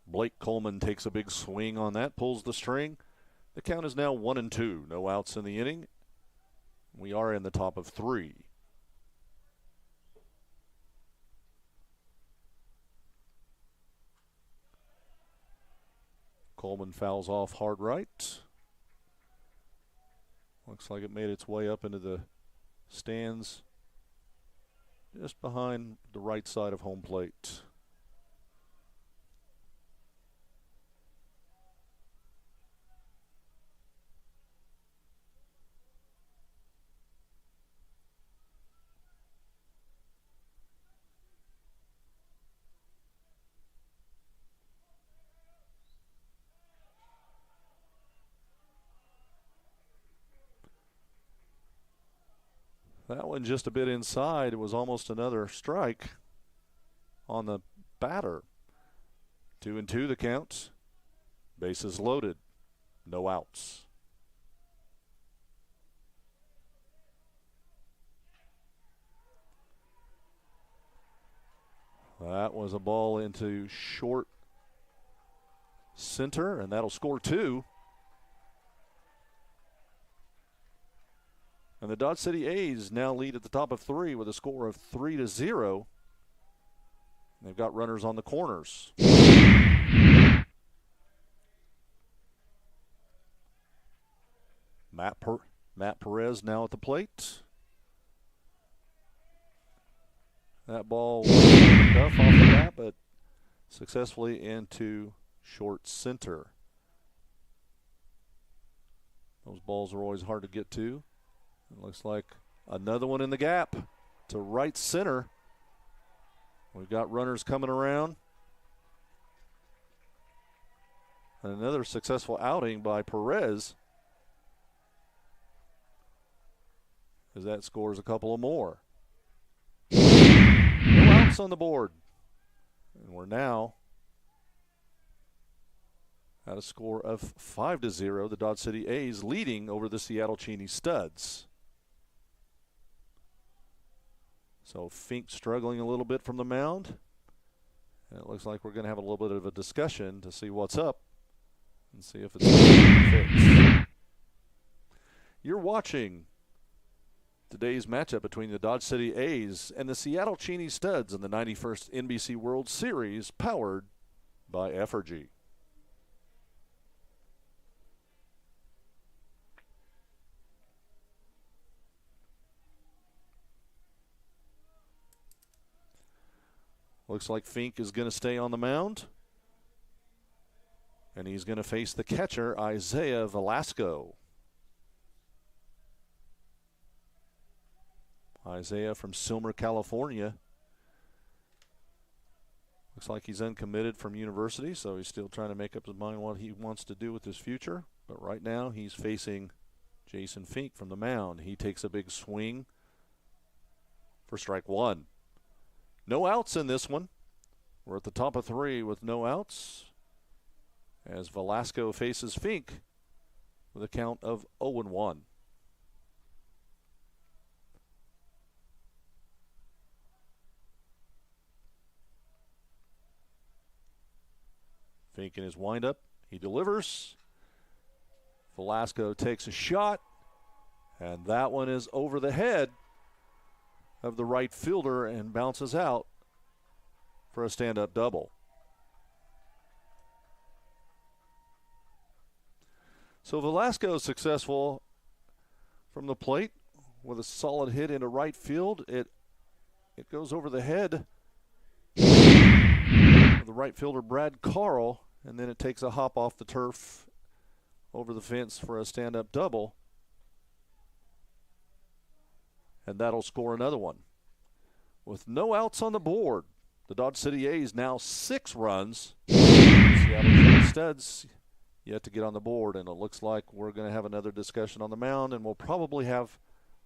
Blake Coleman takes a big swing on that, pulls the string. The count is now 1-2. No outs in the inning. We are in the top of 3. Coleman fouls off hard right. Looks like it made its way up into the stands just behind the right side of home plate. That one just a bit inside. It was almost another strike on the batter. 2-2 the count. Bases loaded. No outs. That was a ball into short center, and that'll score 2. And the Dodge City A's now lead at the top of 3 with a score of 3-0. They've got runners on the corners. Matt Perez now at the plate. That ball was tough off the bat, but successfully into short center. Those balls are always hard to get to. It looks like another one in the gap to right center. We've got runners coming around. And another successful outing by Perez, as that scores a couple of more. No outs on the board. And we're now at a score of 5-0. The Dodge City A's leading over the Seattle Cheney Studs. So Fink struggling a little bit from the mound. And it looks like we're going to have a little bit of a discussion to see what's up and see if it's fixed. You're watching today's matchup between the Dodge City A's and the Seattle Cheney Studs in the 91st NBC World Series, powered by Effergy. Looks like Fink is going to stay on the mound. And he's going to face the catcher, Isaiah Velasco. Isaiah from Silmer, California. Looks like he's uncommitted from university, so he's still trying to make up his mind what he wants to do with his future. But right now he's facing Jason Fink from the mound. He takes a big swing for strike 1. No outs in this one. We're at the top of 3 with no outs as Velasco faces Fink with a count of 0-1. Fink in his windup. He delivers. Velasco takes a shot, and that one is over the head of the right fielder and bounces out for a stand-up double. So Velasco is successful from the plate with a solid hit into right field. It goes over the head of the right fielder Brad Carl, and then it takes a hop off the turf over the fence for a stand-up double. And that'll score another one. With no outs on the board, the Dodge City A's now 6 runs. Seattle Cheney Studs yet to get on the board, and it looks like we're going to have another discussion on the mound, and we'll probably have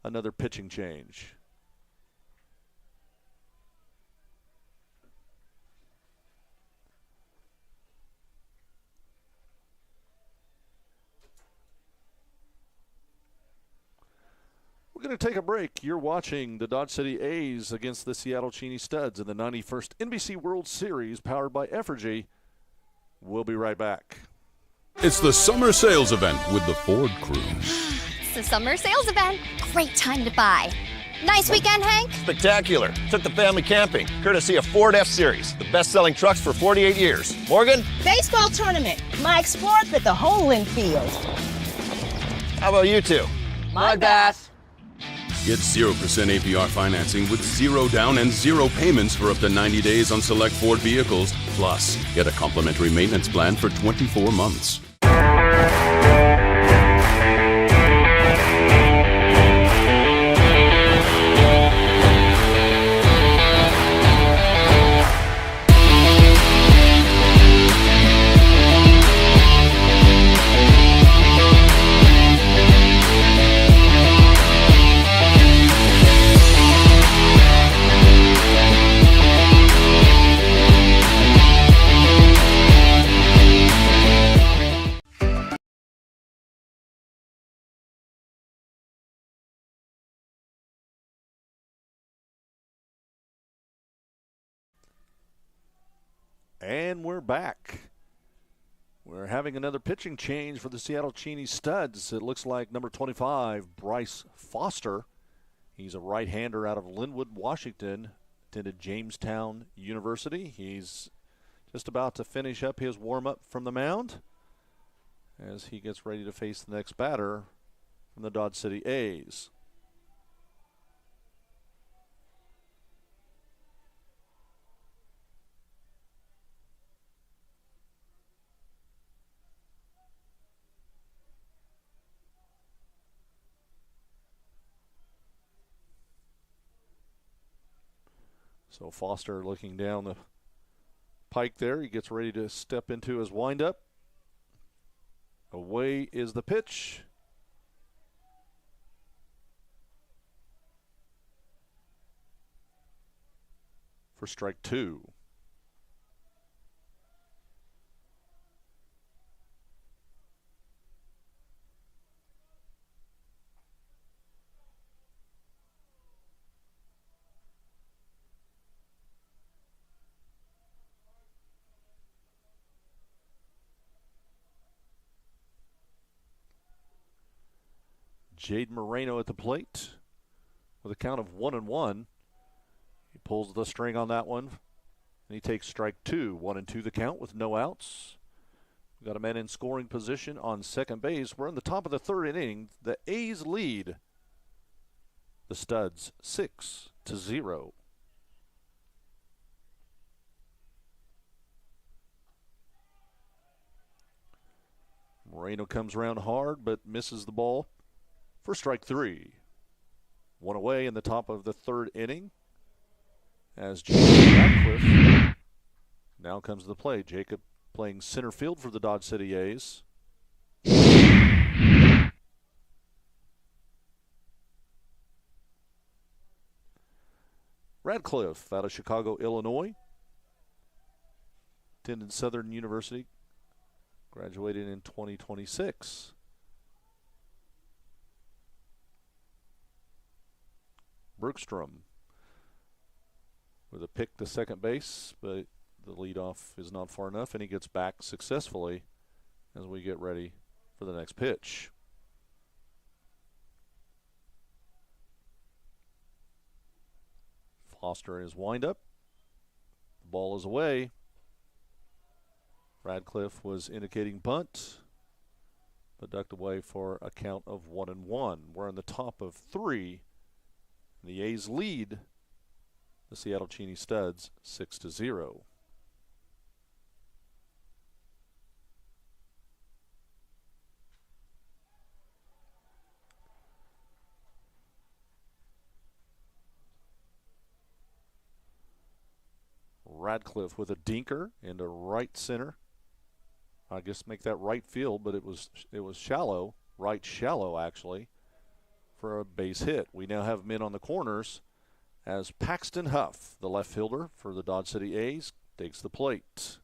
another pitching change. We're going to take a break. You're watching the Dodge City A's against the Seattle Cheney Studs in the 91st NBC World Series powered by Effergy. We'll be right back. It's the summer sales event with the Ford crew. It's the summer sales event. Great time to buy. Nice weekend, Hank? Spectacular. Took the family camping, courtesy of Ford F-Series, the best-selling trucks for 48 years. Morgan? Baseball tournament. My sport with the whole infield. How about you two? My bass. Get 0% APR financing with 0 down and 0 payments for up to 90 days on select Ford vehicles. Plus, get a complimentary maintenance plan for 24 months. And we're back. We're having another pitching change for the Seattle Cheney Studs. It looks like number 25, Bryce Foster. He's a right-hander out of Linwood, Washington, attended Jamestown University. He's just about to finish up his warm-up from the mound as he gets ready to face the next batter from the Dodge City A's. So Foster looking down the pike there. He gets ready to step into his windup. Away is the pitch. For strike two. Jade Moreno at the plate with a count of 1-1. He pulls the string on that one, and he takes strike two. 1-2 the count with no outs. We've got a man in scoring position on second base. We're in the top of the third inning. The A's lead the Studs 6-0. Moreno comes around hard but misses the ball for strike three. One away in the top of the third inning as Jacob Radcliffe now comes to the plate. Jacob playing center field for the Dodge City A's. Radcliffe out of Chicago, Illinois. Attended Southern University. Graduated in 2026. Bergstrom with a pick to second base, but the leadoff is not far enough, and he gets back successfully as we get ready for the next pitch. Foster in his windup. The ball is away. Radcliffe was indicating bunt, but ducked away for a count of 1-1. We're in the top of three. The A's lead the Seattle Cheney Studs 6-0. Radcliffe with a dinker into right center. I guess make that right field, but it was shallow, right shallow actually, for a base hit. We now have men on the corners as Paxton Huff, the left fielder for the Dodge City A's, takes the plate.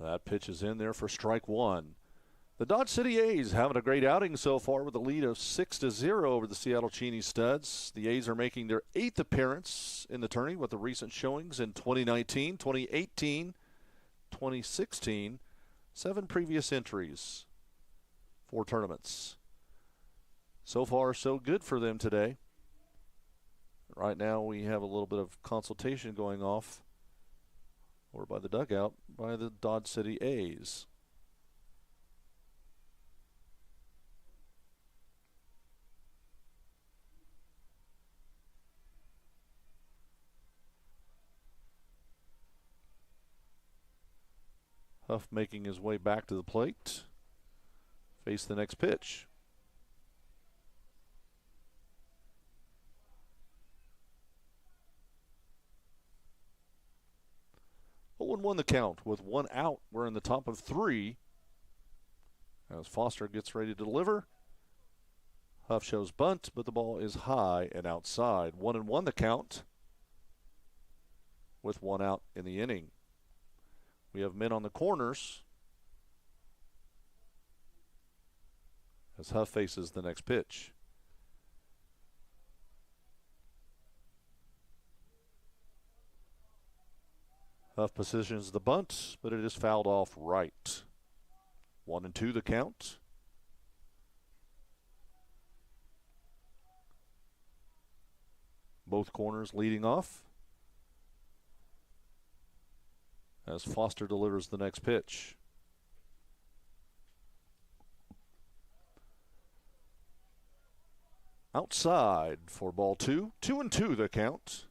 That pitch is in there for strike one. The Dodge City A's having a great outing so far with a lead of 6-0 over the Seattle Cheney Studs. The A's are making their 8th appearance in the tourney with the recent showings in 2019, 2018, 2016. 7 previous entries, 4 tournaments. So far, so good for them today. Right now, we have a little bit of consultation going off or by the dugout by the Dodge City A's. Huff making his way back to the plate. Face the next pitch. Won the count with 1 out. We're in the top of 3. As Foster gets ready to deliver. Huff shows bunt, but the ball is high and outside. 1-1 the count with 1 out in the inning. We have men on the corners as Huff faces the next pitch. Huff positions the bunt, but it is fouled off right. 1-2 the count. Both corners leading off as Foster delivers the next pitch. Outside for ball 2. 2-2 the count.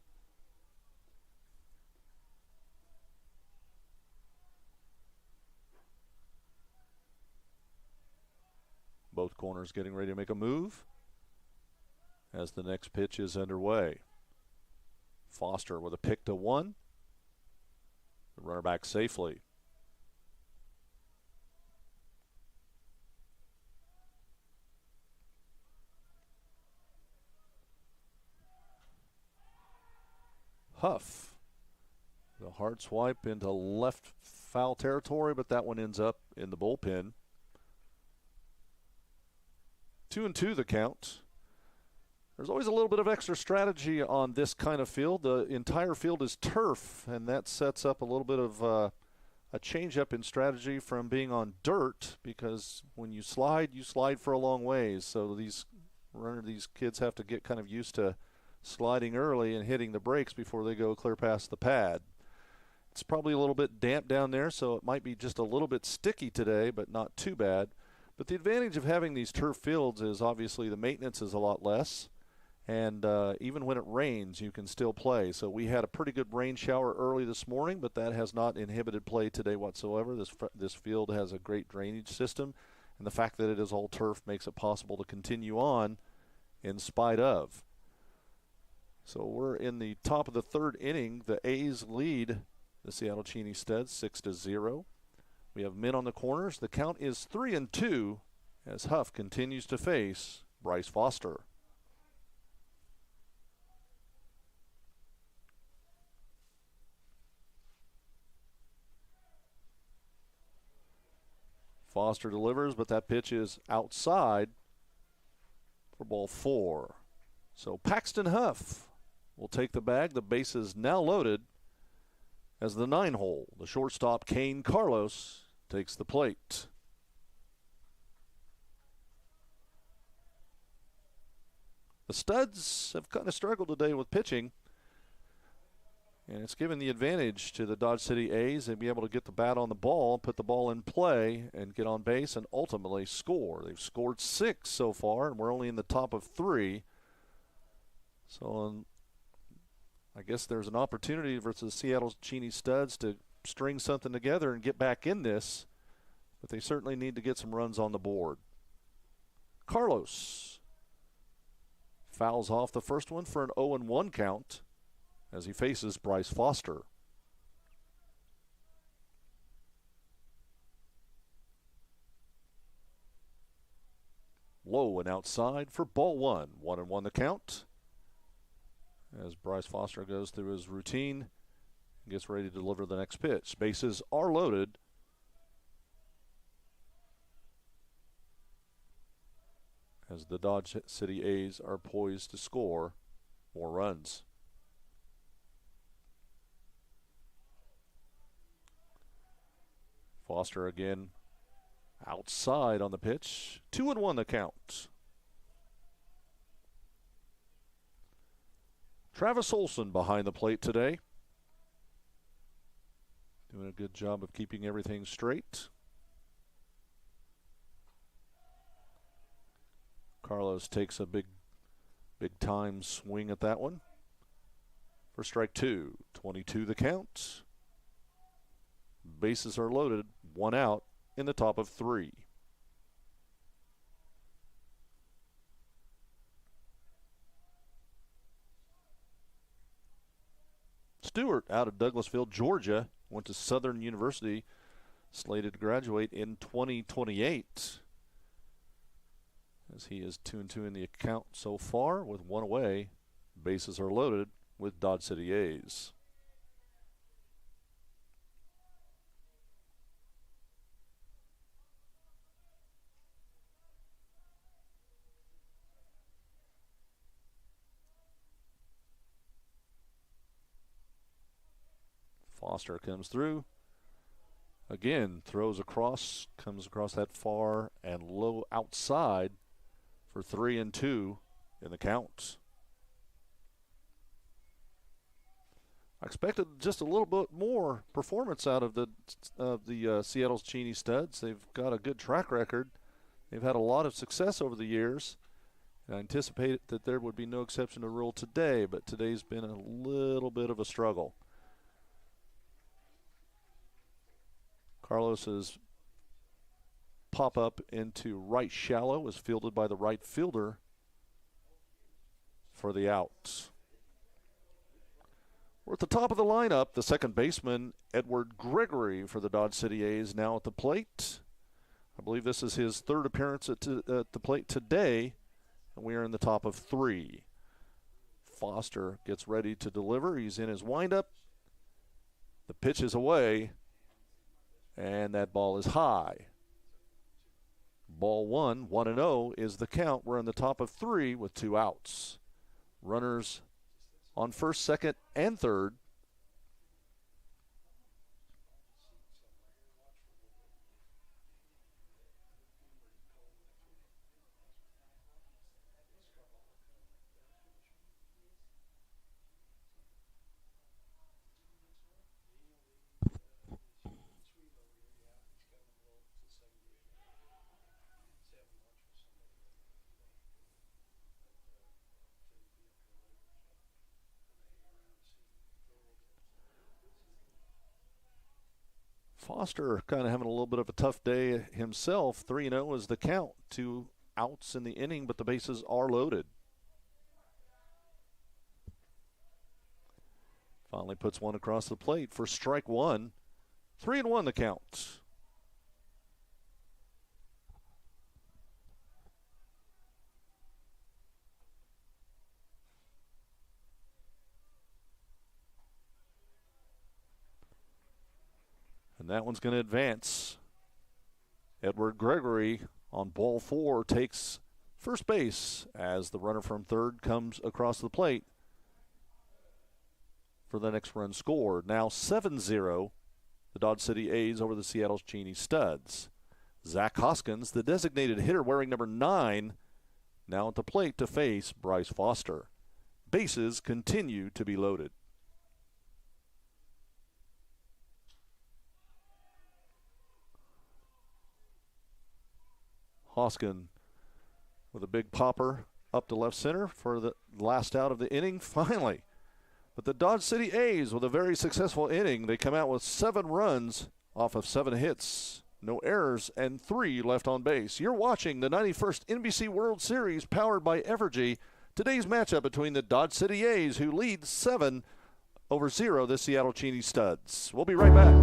Both corners getting ready to make a move as the next pitch is underway. Foster with a pick to 1. The runner back safely. Huff. The hard swipe into left foul territory, but that one ends up in the bullpen. 2-2 the count. There's always a little bit of extra strategy on this kind of field. The entire field is turf, and that sets up a little bit of a change-up in strategy from being on dirt, because when you slide for a long ways. So these kids have to get kind of used to sliding early and hitting the brakes before they go clear past the pad. It's probably a little bit damp down there, so it might be just a little bit sticky today, but not too bad. But the advantage of having these turf fields is obviously the maintenance is a lot less. And even when it rains, you can still play. So we had a pretty good rain shower early this morning, but that has not inhibited play today whatsoever. This field has a great drainage system, and the fact that it is all turf makes it possible to continue on in spite of. So we're in the top of the 3rd inning. The A's lead the Seattle Cheney Studs 6-0. We have men on the corners. The count is 3-2 as Huff continues to face Bryce Foster. Foster delivers, but that pitch is outside for ball 4. So Paxton Huff will take the bag. The base is now loaded as the 9-hole. The shortstop, Kane Carlos, takes the plate. The Studs have kind of struggled today with pitching, and it's given the advantage to the Dodge City A's and be able to get the bat on the ball, put the ball in play, and get on base and ultimately score. They've scored 6 so far, and we're only in the top of 3. So I guess there's an opportunity versus Seattle Cheney Studs to string something together and get back in this, but they certainly need to get some runs on the board. Carlos fouls off the first one for an 0-1 count as he faces Bryce Foster. Low and outside for ball one. 1-1 the count as Bryce Foster goes through his routine and gets ready to deliver the next pitch. Bases are loaded. As the Dodge City A's are poised to score more runs. Foster again outside on the pitch. 2-1 the count. Travis Olson behind the plate today. Doing a good job of keeping everything straight. Carlos takes a big time swing at that one. For strike two. 22 the count. Bases are loaded. 1 out in the top of 3. Stewart out of Douglasville, Georgia, went to Southern University, slated to graduate in 2028. As he is 2-2 in the account so far with 1 away. Bases are loaded with Dodge City A's. Foster comes through. Again, throws across, comes across that far and low outside for 3-2 in the count. I expected just a little bit more performance out of the Seattle's Cheney Studs. They've got a good track record. They've had a lot of success over the years. And I anticipated that there would be no exception to the rule today, but today's been a little bit of a struggle. Carlos's pop-up into right shallow is fielded by the right fielder for the out. We're at the top of the lineup. The second baseman, Edward Gregory, for the Dodge City A's, now at the plate. I believe this is his third appearance at the plate today, and we are in the top of 3. Foster gets ready to deliver. He's in his windup. The pitch is away. And that ball is high. Ball 1, 1-0 is the count. We're in the top of 3 with 2 outs. Runners on first, second, and third. Foster kind of having a little bit of a tough day himself. 3-0 is the count. 2 outs in the inning, but the bases are loaded. Finally puts one across the plate for strike 1. 3-1 the count. And that one's going to advance. Edward Gregory on ball 4 takes first base as the runner from third comes across the plate for the next run scored. Now 7-0, the Dodge City A's over the Seattle's Cheney Studs. Zach Hoskins, the designated hitter wearing number 9, now at the plate to face Bryce Foster. Bases continue to be loaded. Hoskin with a big popper up to left center for the last out of the inning. Finally, But the Dodge City A's, with a very successful inning, they come out with 7 runs off of 7 hits, no errors, and 3 left on base. You're watching the 91st NBC World Series powered by Evergy. Today's matchup between the Dodge City A's, who lead 7-0 the Seattle Cheney Studs. We'll be right back.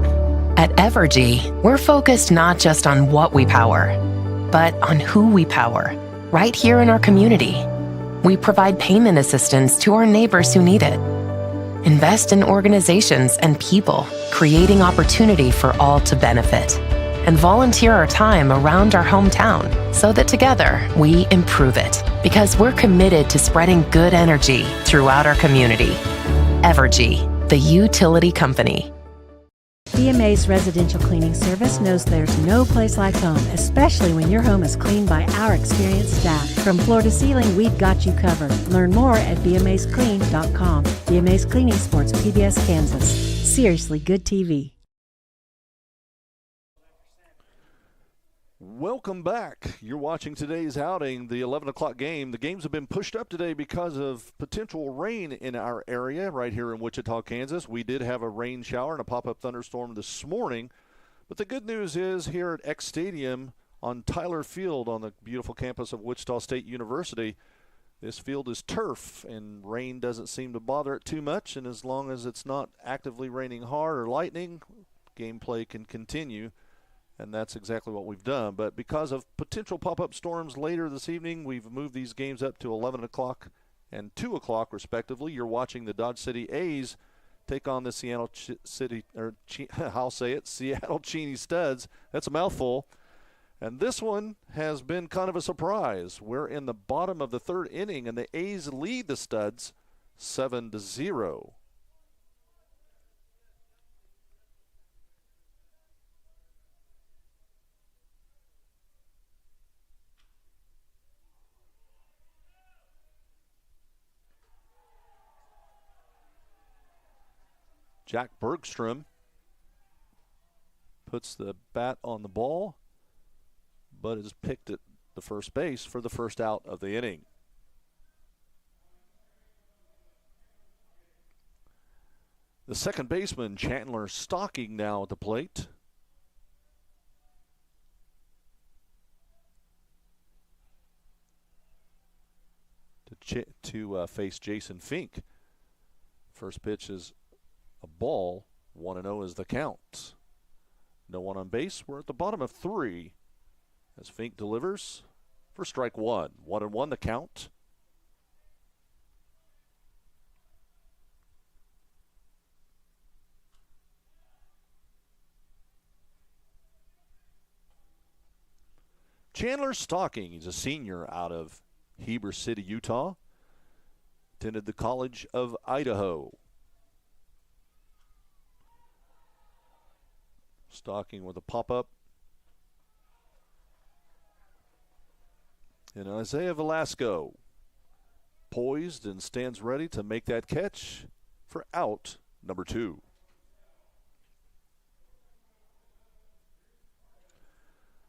At Evergy, we're focused not just on what we power, but on who we power, right here in our community. We provide payment assistance to our neighbors who need it. Invest in organizations and people, creating opportunity for all to benefit. And volunteer our time around our hometown so that together we improve it. Because we're committed to spreading good energy throughout our community. Evergy, the utility company. BMA's residential cleaning service knows there's no place like home, especially when your home is cleaned by our experienced staff. From floor to ceiling, we've got you covered. Learn more at bmasclean.com. BMA's Cleaning Sports, PBS, Kansas. Seriously good TV. Welcome back. You're watching today's outing, the 11 o'clock game. The games have been pushed up today because of potential rain in our area right here in Wichita, Kansas. We did have a rain shower and a pop-up thunderstorm this morning. But the good news is here at X Stadium on Tyler Field on the beautiful campus of Wichita State University, this field is turf and rain doesn't seem to bother it too much. And as long as it's not actively raining hard or lightning, gameplay can continue. And that's exactly what we've done. But because of potential pop-up storms later this evening, we've moved these games up to 11 o'clock and 2 o'clock, respectively. You're watching the Dodge City A's take on the Seattle Seattle Cheney Studs. That's a mouthful. And this one has been kind of a surprise. We're in the bottom of the 3rd inning, and the A's lead the Studs 7-0. Jack Bergstrom puts the bat on the ball, but is picked at the first base for the first out of the inning. The second baseman, Chandler Stocking, now at the plate. To face Jason Fink. First pitch is a ball. 1-0 is the count. No one on base. We're at the bottom of 3 as Fink delivers for strike 1. 1-1 the count. Chandler Stocking, he's a senior out of Heber City, Utah. Attended the College of Idaho. Stocking with a pop-up. And Isaiah Velasco poised and stands ready to make that catch for out number 2.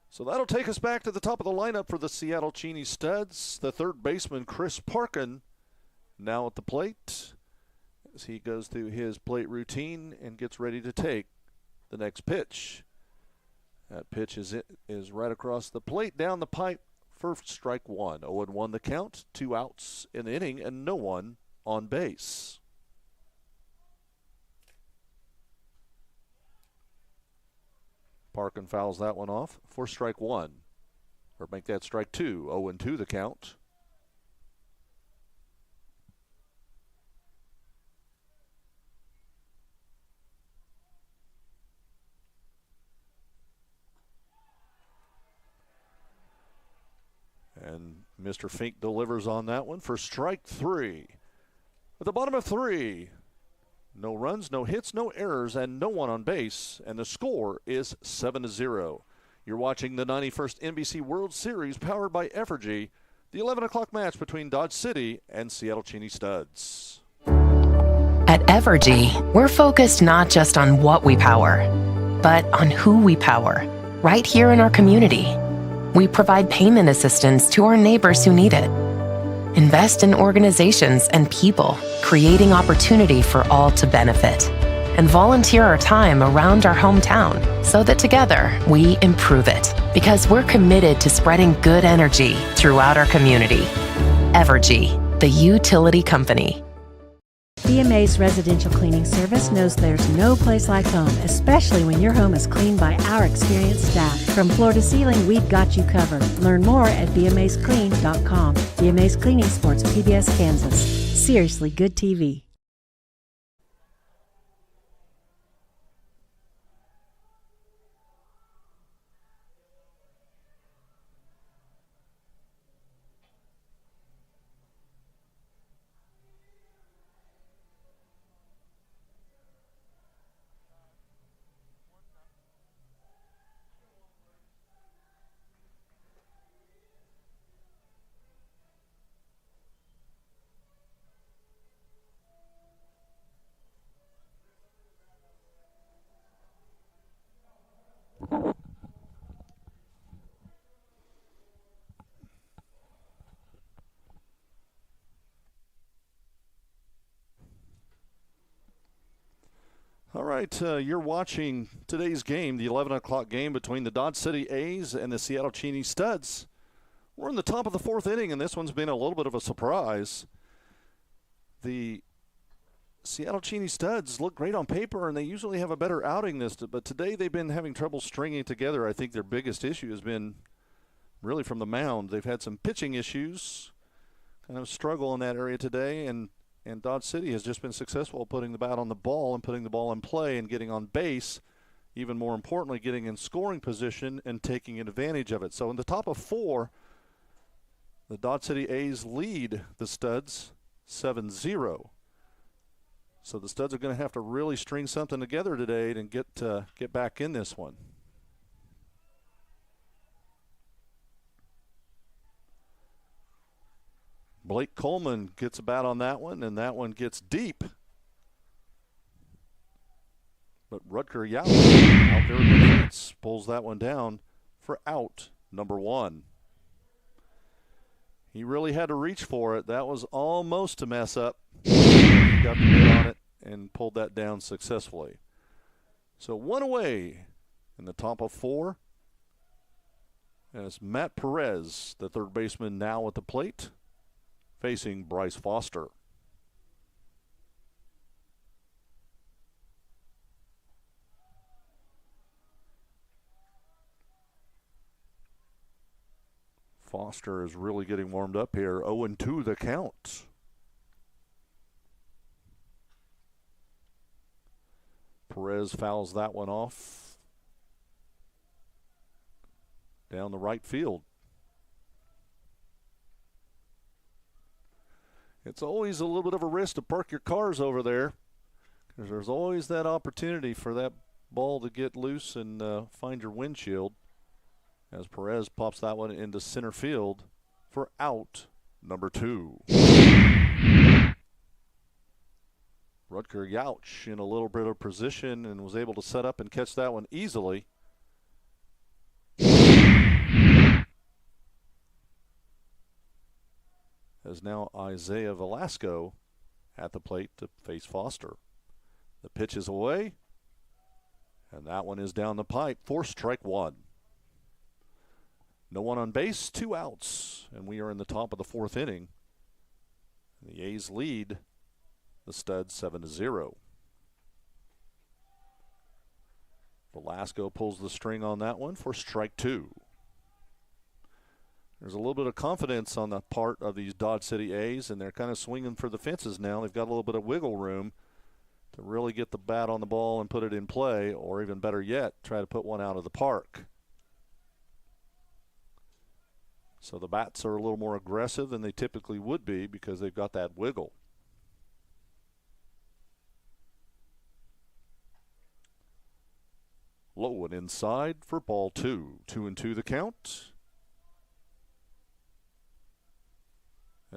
So that'll take us back to the top of the lineup for the Seattle Cheney Studs. The third baseman, Chris Parkin, now at the plate as he goes through his plate routine and gets ready to take the next pitch. That pitch is right across the plate, down the pipe for strike 1. 0-1 the count, 2 outs in the inning, and no one on base. Parkin fouls that one off for strike 1. Or make that strike 2. 0-2 the count. And Mr. Fink delivers on that one for strike 3. At the bottom of 3, no runs, no hits, no errors, and no one on base. And the score is 7-0. You're watching the 91st NBC World Series powered by Evergy, the 11 o'clock match between Dodge City and Seattle Cheney Studs. At Evergy, we're focused not just on what we power, but on who we power, right here in our community. We provide payment assistance to our neighbors who need it. Invest in organizations and people, creating opportunity for all to benefit. And volunteer our time around our hometown so that together we improve it. Because we're committed to spreading good energy throughout our community. Evergy, the utility company. BMA's residential cleaning service knows there's no place like home, especially when your home is cleaned by our experienced staff. From floor to ceiling, we've got you covered. Learn more at bmasclean.com. BMA's Cleaning Sports, PBS Kansas. Seriously good TV. All right, you're watching today's game, the 11 o'clock game between the Dodge City A's and the Seattle Cheney Studs. We're in the top of the fourth inning, and this one's been a little bit of a surprise. The Seattle Cheney Studs look great on paper, and they usually have a better outing but today they've been having trouble stringing it together. I think their biggest issue has been really from the mound. They've had some pitching issues, kind of struggle in that area today, and Dodge City has just been successful putting the bat on the ball and putting the ball in play and getting on base, even more importantly, getting in scoring position and taking advantage of it. So in the top of four, the Dodge City A's lead the Studs 7-0. So the Studs are going to have to really string something together today and get back in this one. Blake Coleman gets a bat on that one, and that one gets deep. But Rutger Yao out there in the fence pulls that one down for out number one. He really had to reach for it. That was almost a mess up. He got the hit on it and pulled that down successfully. So one away in the top of four. And it's Matt Perez, the third baseman, now at the plate, facing Bryce Foster. Foster is really getting warmed up here. 0-2 the count. Perez fouls that one off down the right field. It's always a little bit of a risk to park your cars over there, because there's always that opportunity for that ball to get loose and find your windshield, as Perez pops that one into center field for out number two. Rutger Yauch in a little bit of position and was able to set up and catch that one easily. As now Isaiah Velasco at the plate to face Foster. The pitch is away, and that one is down the pipe for strike one. No one on base, 2 outs, and we are in the top of the fourth inning. The A's lead the Studs 7-0. Velasco pulls the string on that one for strike two. There's a little bit of confidence on the part of these Dodge City A's, and they're kind of swinging for the fences now. They've got a little bit of wiggle room to really get the bat on the ball and put it in play, or even better yet, try to put one out of the park. So the bats are a little more aggressive than they typically would be because they've got that wiggle. Low and inside for ball two. 2-2 the count.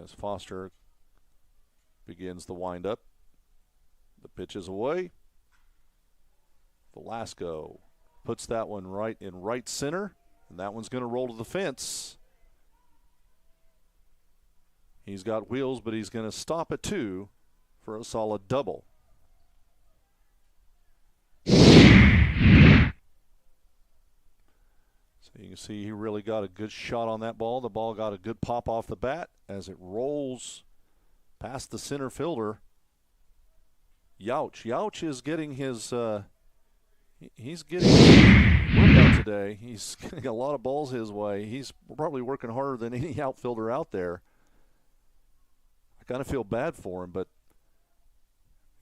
As Foster begins the windup. The pitch is away. Velasco puts that one right in right center, and that one's going to roll to the fence. He's got wheels, but he's going to stop at two for a solid double. So you can see he really got a good shot on that ball. The ball got a good pop off the bat as it rolls past the center fielder. Youch is getting his he's getting workout today. He's getting a lot of balls his way. He's probably working harder than any outfielder out there. I kind of feel bad for him, but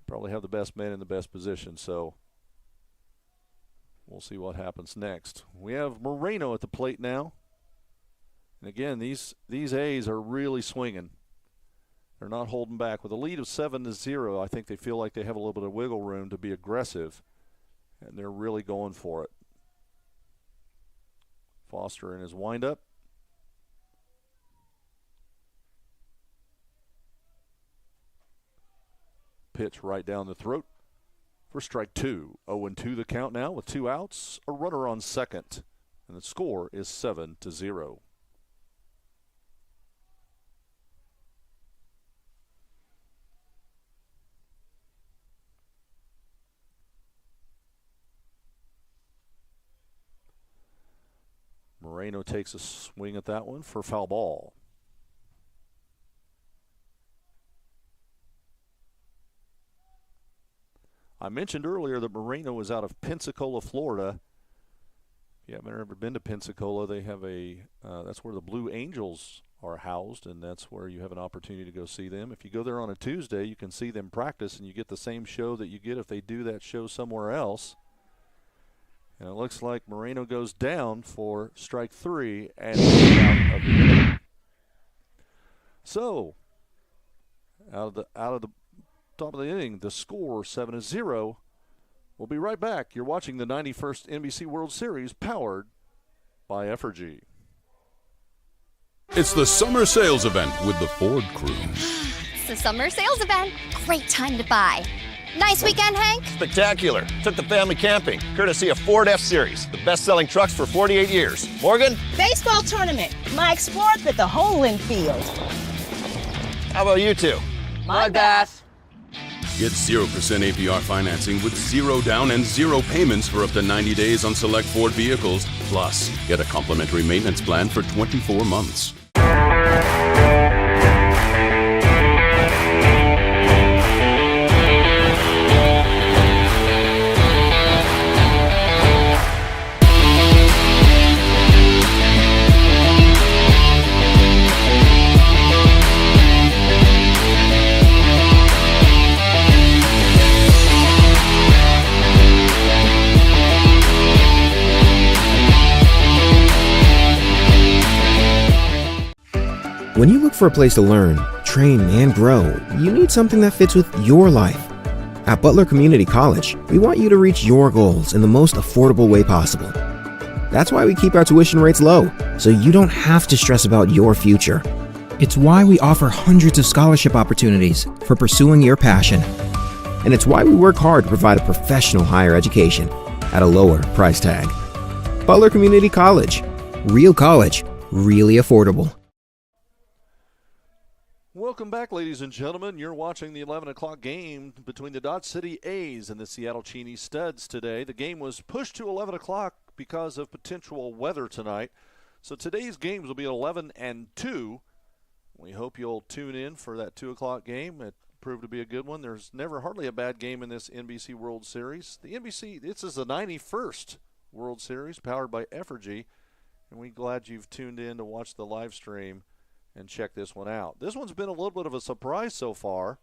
probably have the best man in the best position, so we'll see what happens next. We have Moreno at the plate now. And again, these A's are really swinging. They're not holding back. With a lead of 7-0, I think they feel like they have a little bit of wiggle room to be aggressive, and they're really going for it. Foster in his windup. Pitch right down the throat for strike two. 0-2 the count now with 2 outs, a runner on second, and the score is 7-0. Moreno takes a swing at that one for foul ball. I mentioned earlier that Moreno was out of Pensacola, Florida. If you haven't ever been to Pensacola, they have that's where the Blue Angels are housed, and that's where you have an opportunity to go see them. If you go there on a Tuesday, you can see them practice, and you get the same show that you get if they do that show somewhere else. And it looks like Moreno goes down for strike 3 and out of the inning. So, out of the top of the inning, the score 7-0. We'll be right back. You're watching the 91st NBC World Series, powered by Effergy. It's the summer sales event with the Ford crew. It's the summer sales event. Great time to buy. Nice weekend, Hank? Spectacular. Took the family camping, courtesy of Ford F-Series, the best-selling trucks for 48 years. Morgan? Baseball tournament. My Sport with the whole infield. How about you two? My bath. Get 0% APR financing with 0 down and 0 payments for up to 90 days on select Ford vehicles. Plus, get a complimentary maintenance plan for 24 months. When you look for a place to learn, train, and grow, you need something that fits with your life. At Butler Community College, we want you to reach your goals in the most affordable way possible. That's why we keep our tuition rates low, so you don't have to stress about your future. It's why we offer hundreds of scholarship opportunities for pursuing your passion. And it's why we work hard to provide a professional higher education at a lower price tag. Butler Community College. Real college, really affordable. Welcome back, ladies and gentlemen. You're watching the 11 o'clock game between the Dodge City A's and the Seattle Cheney Studs today. The game was pushed to 11 o'clock because of potential weather tonight. So today's games will be 11 and 2. We hope you'll tune in for that 2 o'clock game. It proved to be a good one. There's never hardly a bad game in this NBC World Series. The NBC, this is the 91st World Series powered by Effergy, and we're glad you've tuned in to watch the live stream and check this one out. This one's been a little bit of a surprise so far.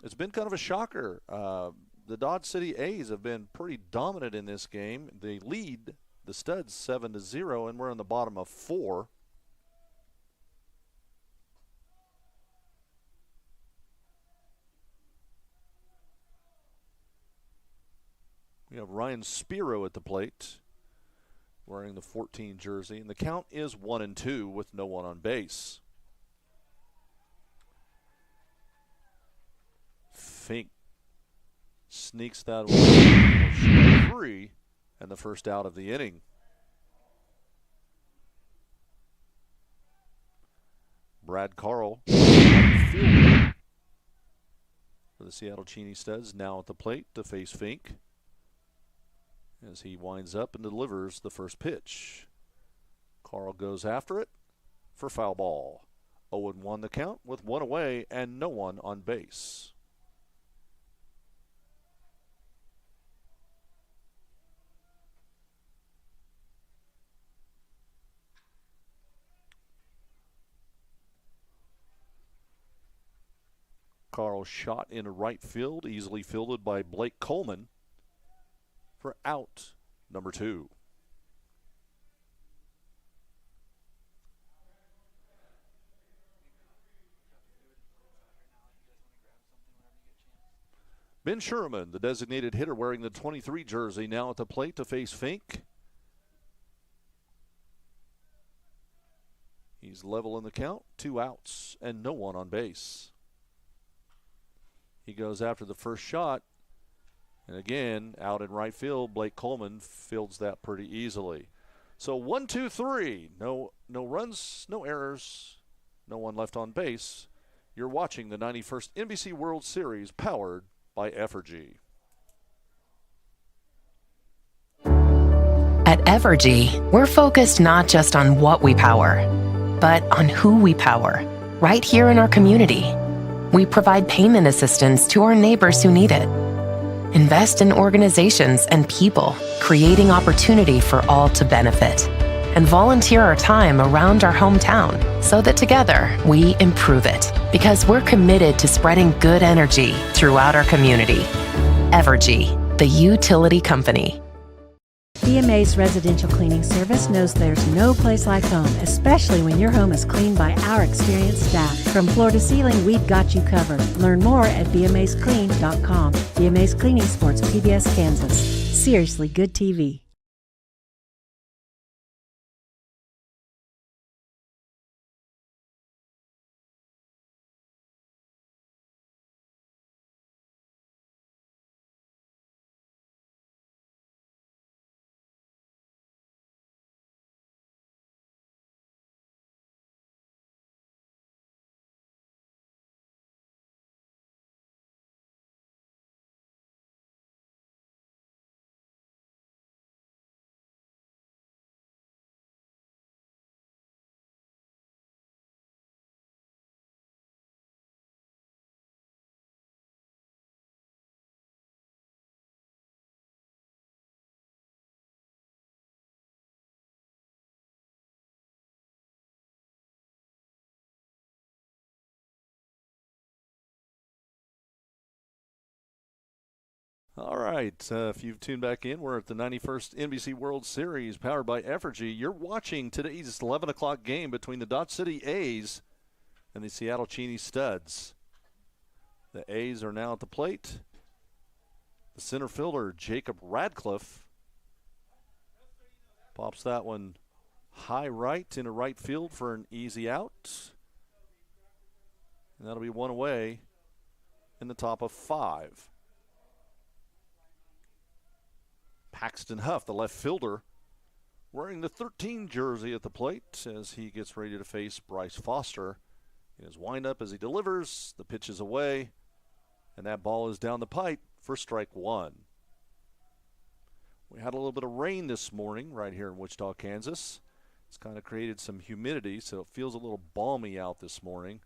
It's been kind of a shocker. The Dodge City A's have been pretty dominant in this game. They lead the Studs 7-0, and we're in the bottom of 4. We have Ryan Spiro at the plate, wearing the 14 jersey, and the count is 1-2 with no one on base. Fink sneaks that one for 3 and the first out of the inning. Brad Carl, fielder. The Seattle Cheney studs now at the plate to face Fink as he winds up and delivers the first pitch. Carl goes after it for foul ball. 0-1 the count with one away and no one on base. Carl shot into right field, easily fielded by Blake Coleman for out number 2. Ben Sherman, the designated hitter wearing the 23 jersey, now at the plate to face Fink. He's level in the count, 2 outs and no one on base. He goes after the first shot, and again, out in right field, Blake Coleman fields that pretty easily. So 1, 2, 3, no runs, no errors, no one left on base. You're watching the 91st NBC World Series powered by Evergy. At Evergy, we're focused not just on what we power, but on who we power, right here in our community. We provide payment assistance to our neighbors who need it. Invest in organizations and people, creating opportunity for all to benefit. And volunteer our time around our hometown so that together we improve it. Because we're committed to spreading good energy throughout our community. Evergy, the utility company. BMA's residential cleaning service knows there's no place like home, especially when your home is cleaned by our experienced staff. From floor to ceiling, we've got you covered. Learn more at bmasclean.com. BMA's Cleaning Sports, PBS, Kansas. Seriously good TV. All right, if you've tuned back in, we're at the 91st NBC World Series powered by Evergy. You're watching today's 11 o'clock game between the Dodge City A's and the Seattle Cheney Studs. The A's are now at the plate. The center fielder, Jacob Radcliffe, pops that one high right into right field for an easy out. And that'll be one away in the top of 5. Paxton Huff, the left fielder, wearing the 13 jersey at the plate as he gets ready to face Bryce Foster. In his windup as he delivers, the pitch is away, and that ball is down the pipe for strike 1. We had a little bit of rain this morning right here in Wichita, Kansas. It's kind of created some humidity, so it feels a little balmy out this morning.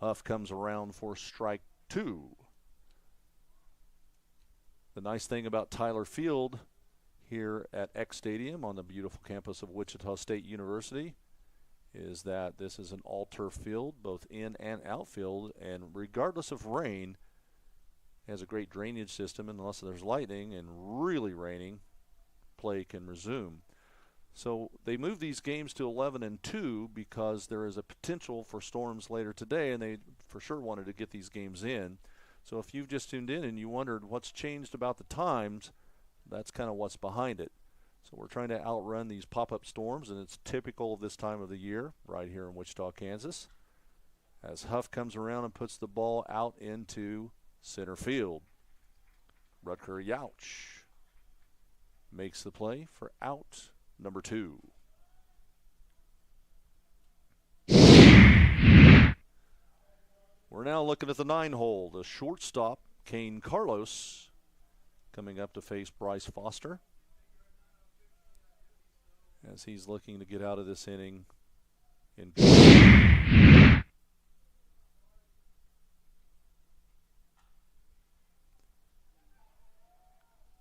Huff comes around for strike 2. The nice thing about Tyler Field here at X Stadium on the beautiful campus of Wichita State University is that this is an all-turf field, both in and outfield, and regardless of rain, has a great drainage system. Unless there's lightning and really raining, play can resume. So they moved these games to 11 and 2 because there is a potential for storms later today, and they for sure wanted to get these games in. So if you've just tuned in and you wondered what's changed about the times, that's kind of what's behind it. So we're trying to outrun these pop-up storms, and it's typical of this time of the year right here in Wichita, Kansas, as Huff comes around and puts the ball out into center field. Rutger Yauch makes the play for out number 2. We're now looking at the 9-hole. The shortstop, Kane Carlos, coming up to face Bryce Foster as he's looking to get out of this inning in good.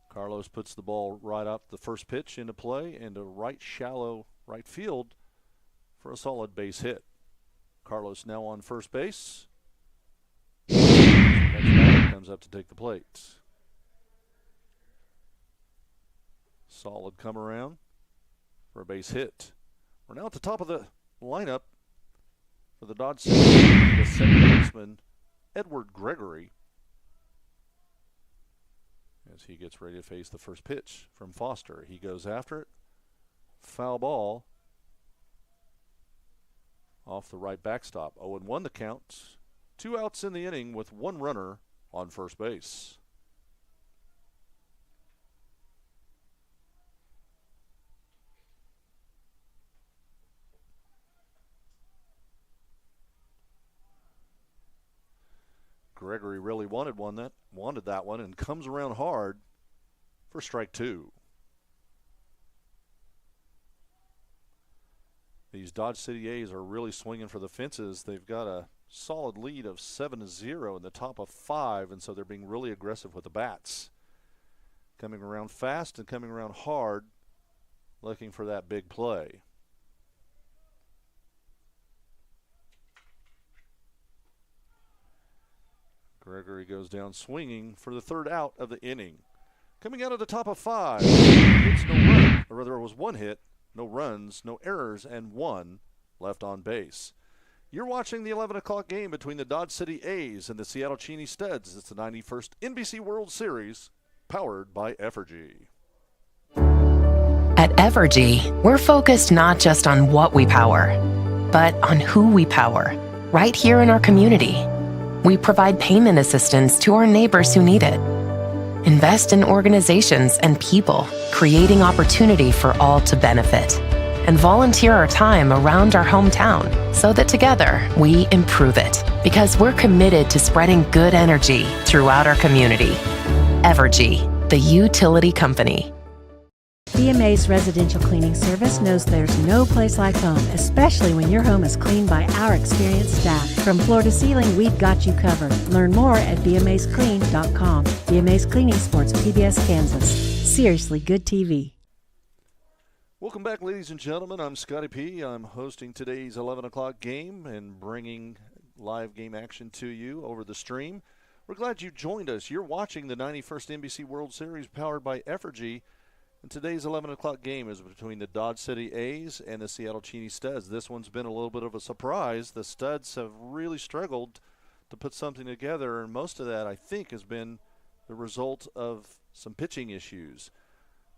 Carlos puts the ball right up the first pitch into play into right shallow right field for a solid base hit. Carlos now on first base. Next batter comes up to take the plate. Solid come around for a base hit. We're now at the top of the lineup for the Dodge City, the second baseman, Edward Gregory, as he gets ready to face the first pitch from Foster. He goes after it. Foul ball off the right backstop. 0-1 the count. 2 outs in the inning with 1 runner on first base. Gregory really wanted that one and comes around hard for strike 2. These Dodge City A's are really swinging for the fences. They've got a solid lead of 7-0 in the top of 5, and so they're being really aggressive with the bats. Coming around fast and coming around hard, looking for that big play. Gregory goes down swinging for the 3rd out of the inning. Coming out of the top of 5, hits no run, or rather it was 1 hit, no runs, no errors, and 1 left on base. You're watching the 11 o'clock game between the Dodge City A's and the Seattle Cheney Studs. It's the 91st NBC World Series, powered by Evergy. At Evergy, we're focused not just on what we power, but on who we power, right here in our community. We provide payment assistance to our neighbors who need it. Invest in organizations and people, creating opportunity for all to benefit. And volunteer our time around our hometown so that together we improve it. Because we're committed to spreading good energy throughout our community. Evergy, the utility company. BMA's residential cleaning service knows there's no place like home, especially when your home is cleaned by our experienced staff. From floor to ceiling, we've got you covered. Learn more at bmasclean.com. BMA's Cleaning Sports, PBS Kansas. Seriously good TV. Welcome back, ladies and gentlemen. I'm Scotty P. I'm hosting today's 11 o'clock game and bringing live game action to you over the stream. We're glad you joined us. You're watching the 91st NBC World Series powered by Evergy. And today's 11 o'clock game is between the Dodge City A's and the Seattle Cheney Studs. This one's been a little bit of a surprise. The Studs have really struggled to put something together, and most of that, I think, has been the result of some pitching issues.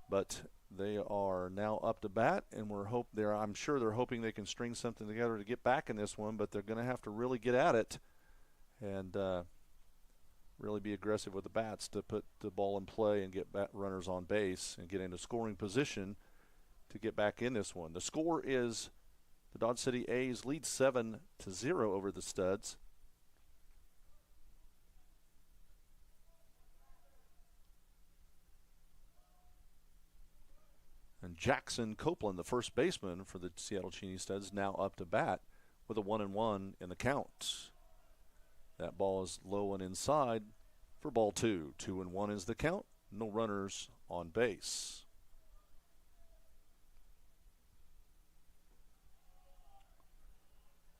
But they are now up to bat, and I'm sure they're hoping they can string something together to get back in this one, but they're going to have to really get at it and really be aggressive with the bats to put the ball in play and get bat runners on base and get into scoring position to get back in this one. The score is the Dodge City A's lead 7-0 over the Studs. And Jackson Copeland, the first baseman for the Seattle Cheney Studs, now up to bat with a 1-1 in the count. That ball is low and inside for ball 2. 2-1 is the count. No runners on base.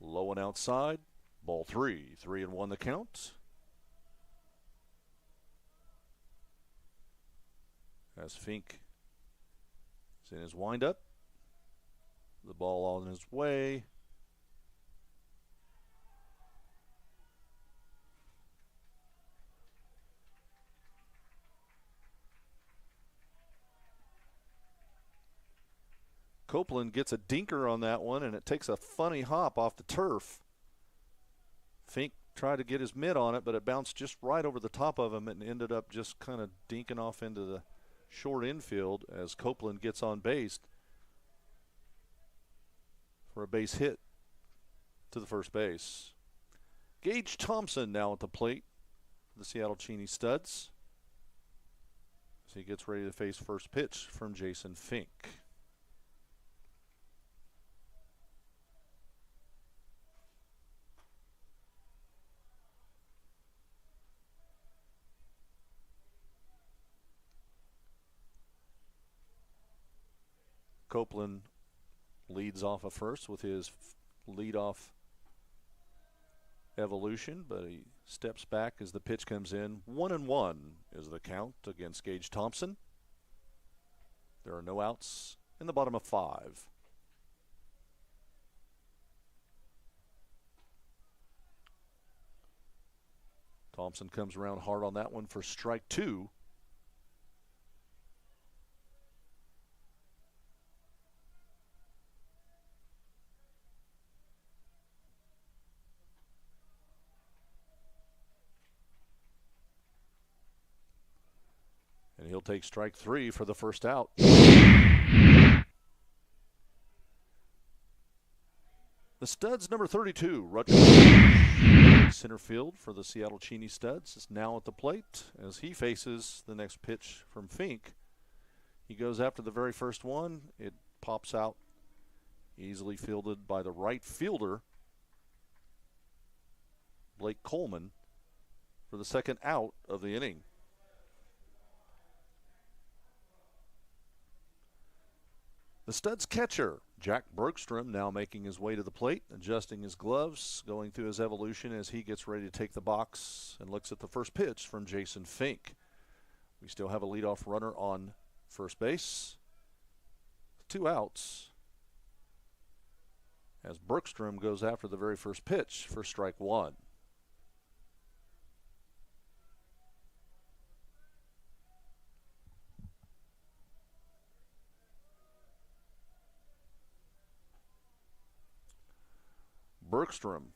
Low and outside. Ball 3. 3-1 the count. As Fink is in his windup. The ball on his way. Copeland gets a dinker on that one, and it takes a funny hop off the turf. Fink tried to get his mitt on it, but it bounced just right over the top of him and ended up just kind of dinking off into the short infield as Copeland gets on base for a base hit to the first base. Gage Thompson now at the plate for the Seattle Cheney Studs, as he gets ready to face first pitch from Jason Fink. Copeland leads off at first with his leadoff evolution, but he steps back as the pitch comes in. 1-1 is the count against Gage Thompson. There are no outs in the bottom of 5. Thompson comes around hard on that one for strike 2. And he'll take strike 3 for the first out. The Studs, number 32, Rutgers, center field for the Seattle Cheney Studs, is now at the plate as he faces the next pitch from Fink. He goes after the very first one. It pops out, easily fielded by the right fielder, Blake Coleman, for the second out of the inning. The Studs catcher, Jack Bergstrom, now making his way to the plate, adjusting his gloves, going through his evolution as he gets ready to take the box and looks at the first pitch from Jason Fink. We still have a leadoff runner on first base. 2 outs as Bergstrom goes after the very first pitch for strike 1. Bergstrom,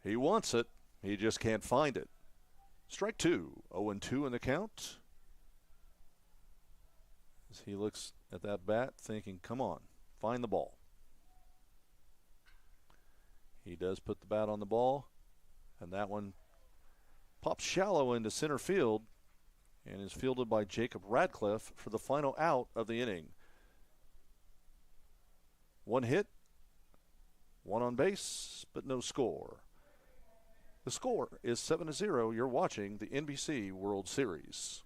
he wants it, he just can't find it. Strike 2, 0-2 in the count. As he looks at that bat thinking, come on, find the ball. He does put the bat on the ball, and that one pops shallow into center field and is fielded by Jacob Radcliffe for the final out of the inning. 1 hit, 1 on base, but no score. The score is 7-0. You're watching the NBC World Series.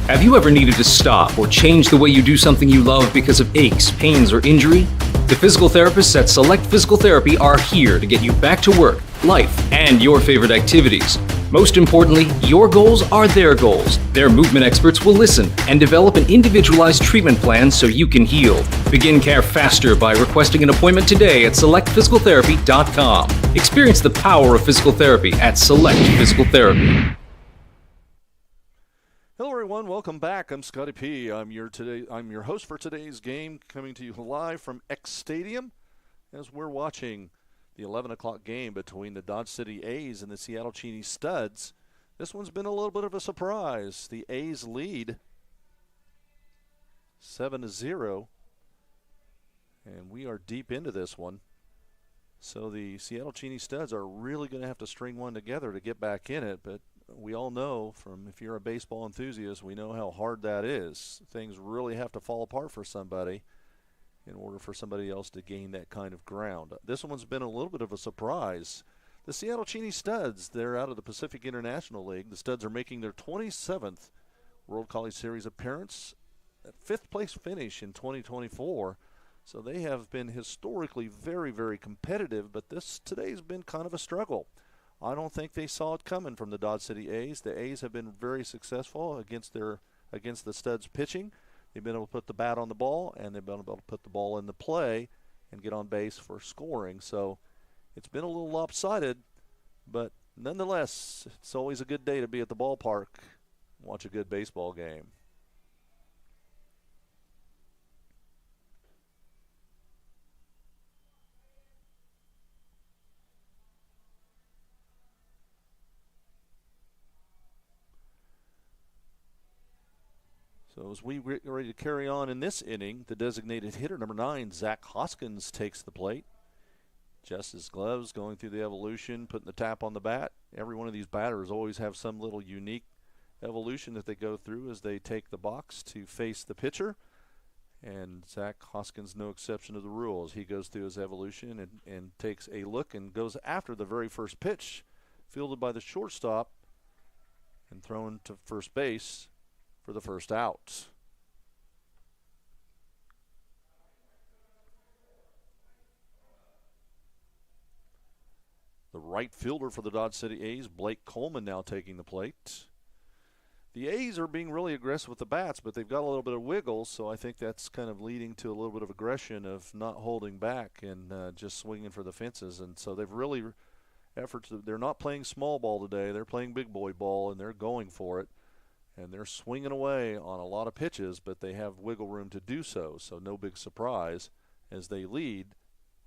Have you ever needed to stop or change the way you do something you love because of aches, pains, or injury? The physical therapists at Select Physical Therapy are here to get you back to work, life, and your favorite activities. Most importantly, your goals are their goals. Their movement experts will listen and develop an individualized treatment plan so you can heal. Begin care faster by requesting an appointment today at selectphysicaltherapy.com. Experience the power of physical therapy at Select Physical Therapy. Hello everyone, welcome back. I'm Scotty P. I'm your host for today's game, coming to you live from X Stadium as we're watching the 11 o'clock game between the Dodge City A's and the Seattle Cheney Studs. This one's been a little bit of a surprise. The A's lead 7-0, and we are deep into this one. So the Seattle Cheney Studs are really going to have to string one together to get back in it, but we all know, from if you're a baseball enthusiast, we know how hard that is. Things really have to fall apart for somebody in order for somebody else to gain that kind of ground. This one's been a little bit of a surprise. The Seattle Cheney Studs, they're out of the Pacific International League. The Studs are making their 27th World College Series appearance, a 5th place finish in 2024. So they have been historically very, very competitive, but today's been kind of a struggle. I don't think they saw it coming from the Dodge City A's. The A's have been very successful against the Studs pitching. They've been able to put the bat on the ball, and they've been able to put the ball in the play and get on base for scoring. So it's been a little lopsided, but nonetheless, it's always a good day to be at the ballpark and watch a good baseball game. So as we get ready to carry on in this inning, the designated hitter, number 9, Zach Hoskins, takes the plate. Just his gloves, going through the evolution, putting the tap on the bat. Every one of these batters always have some little unique evolution that they go through as they take the box to face the pitcher. And Zach Hoskins, no exception to the rules. He goes through his evolution and takes a look and goes after the very first pitch, fielded by the shortstop and thrown to first base for the first out. The right fielder for the Dodge City A's, Blake Coleman, now taking the plate. The A's are being really aggressive with the bats, but they've got a little bit of wiggle, so I think that's kind of leading to a little bit of aggression of not holding back and just swinging for the fences. And so they've really they're not playing small ball today. They're playing big boy ball, and they're going for it. And they're swinging away on a lot of pitches, but they have wiggle room to do so. So no big surprise as they lead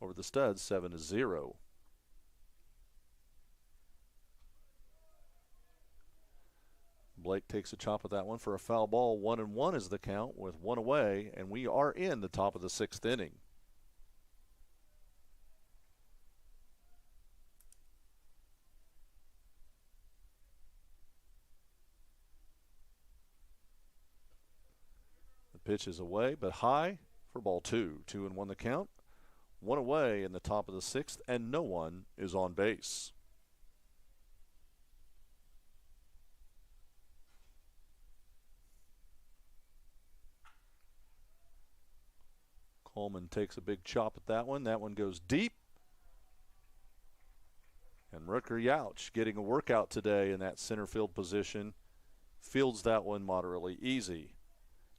over the Studs 7-0. Blake takes a chop at that one for a foul ball. 1-1 is the count with one away, and we are in the top of the 6th inning. The pitch is away, but high for ball 2. 2-1 the count. One away in the top of the 6th, and no one is on base. Coleman takes a big chop at that one. That one goes deep. And Rutger Yauch getting a workout today in that center field position. Fields that one moderately easy.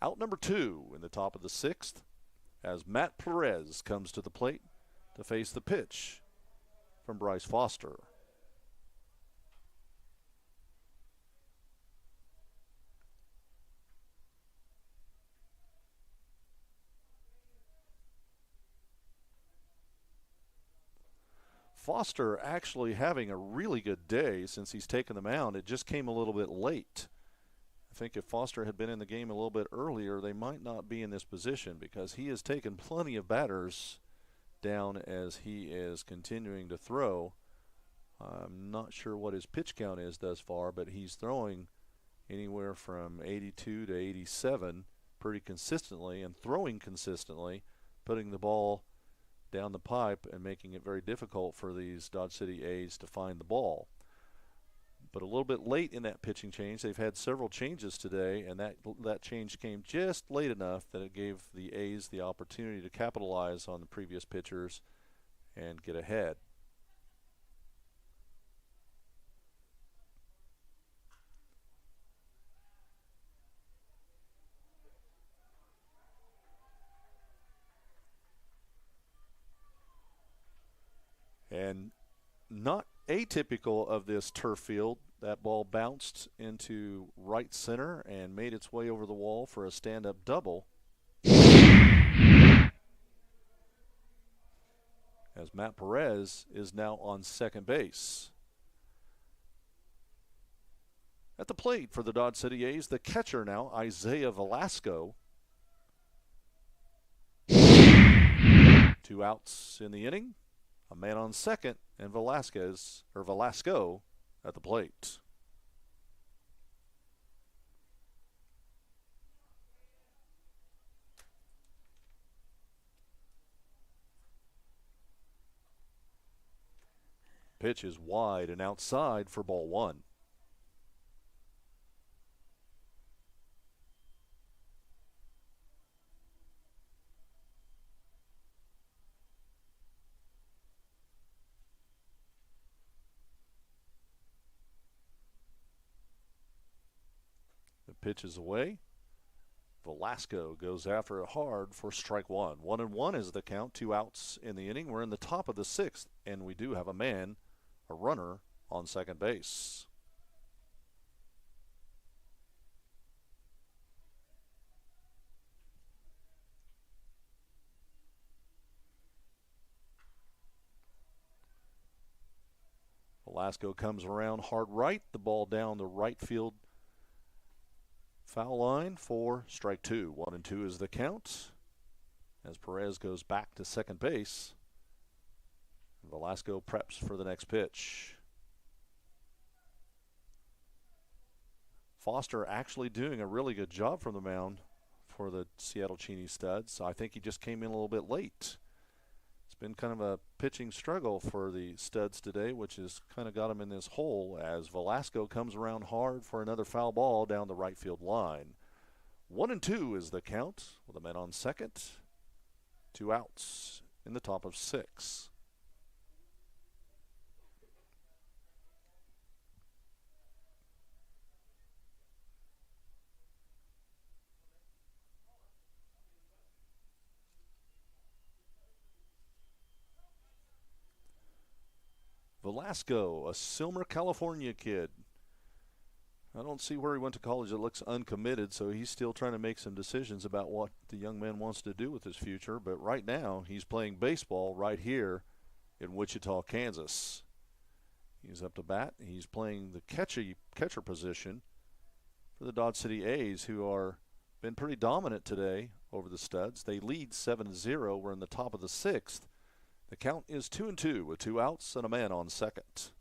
Out number 2 in the top of the 6th as Matt Perez comes to the plate to face the pitch from Bryce Foster. Foster actually having a really good day since he's taken the mound. It just came a little bit late. I think if Foster had been in the game a little bit earlier, they might not be in this position because he has taken plenty of batters down as he is continuing to throw. I'm not sure what his pitch count is thus far, but he's throwing anywhere from 82 to 87 pretty consistently and throwing consistently, putting the ball down the pipe and making it very difficult for these Dodge City A's to find the ball. But a little bit late in that pitching change. They've had several changes today, and that change came just late enough that it gave the A's the opportunity to capitalize on the previous pitchers and get ahead. And not atypical of this turf field, that ball bounced into right center and made its way over the wall for a stand-up double. As Matt Perez is now on second base. At the plate for the Dodge City A's, the catcher now, Isaiah Velasco. 2 outs in the inning. A man on second, and Velasco at the plate. Pitch is wide and outside for ball 1. Pitch is away. Velasco goes after it hard for strike 1. 1-1 is the count. 2 outs in the inning. We're in the top of the 6th, and we do have a runner on second base. Velasco comes around hard right. The ball down the right field Foul line for strike two. 1-2 is the count as Perez goes back to second base. Velasco preps for the next pitch. Foster actually doing a really good job from the mound for the Seattle Cheney Studs. I think he just came in a little bit late. It's been kind of a pitching struggle for the Studs today, which has kind of got him in this hole as Velasco comes around hard for another foul ball down the right field line. 1-2 is the count with a man on second. 2 outs in the top of 6. Velasco, a Silmer, California kid. I don't see where he went to college. It looks uncommitted, so he's still trying to make some decisions about what the young man wants to do with his future. But right now, he's playing baseball right here in Wichita, Kansas. He's up to bat. He's playing the catcher position for the Dodge City A's, who are been pretty dominant today over the Studs. They lead 7-0. We're in the top of the 6th. The count is 2-2 with 2 outs and a man on second.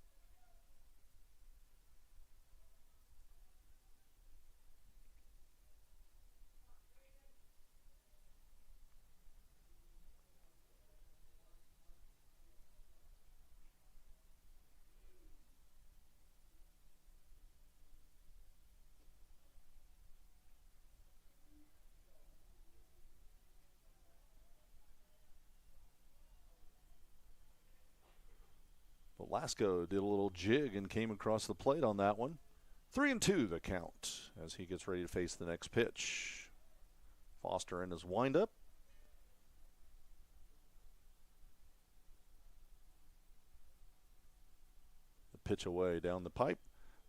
Velasco did a little jig and came across the plate on that one. 3-2 the count as he gets ready to face the next pitch. Foster in his windup. The pitch away down the pipe.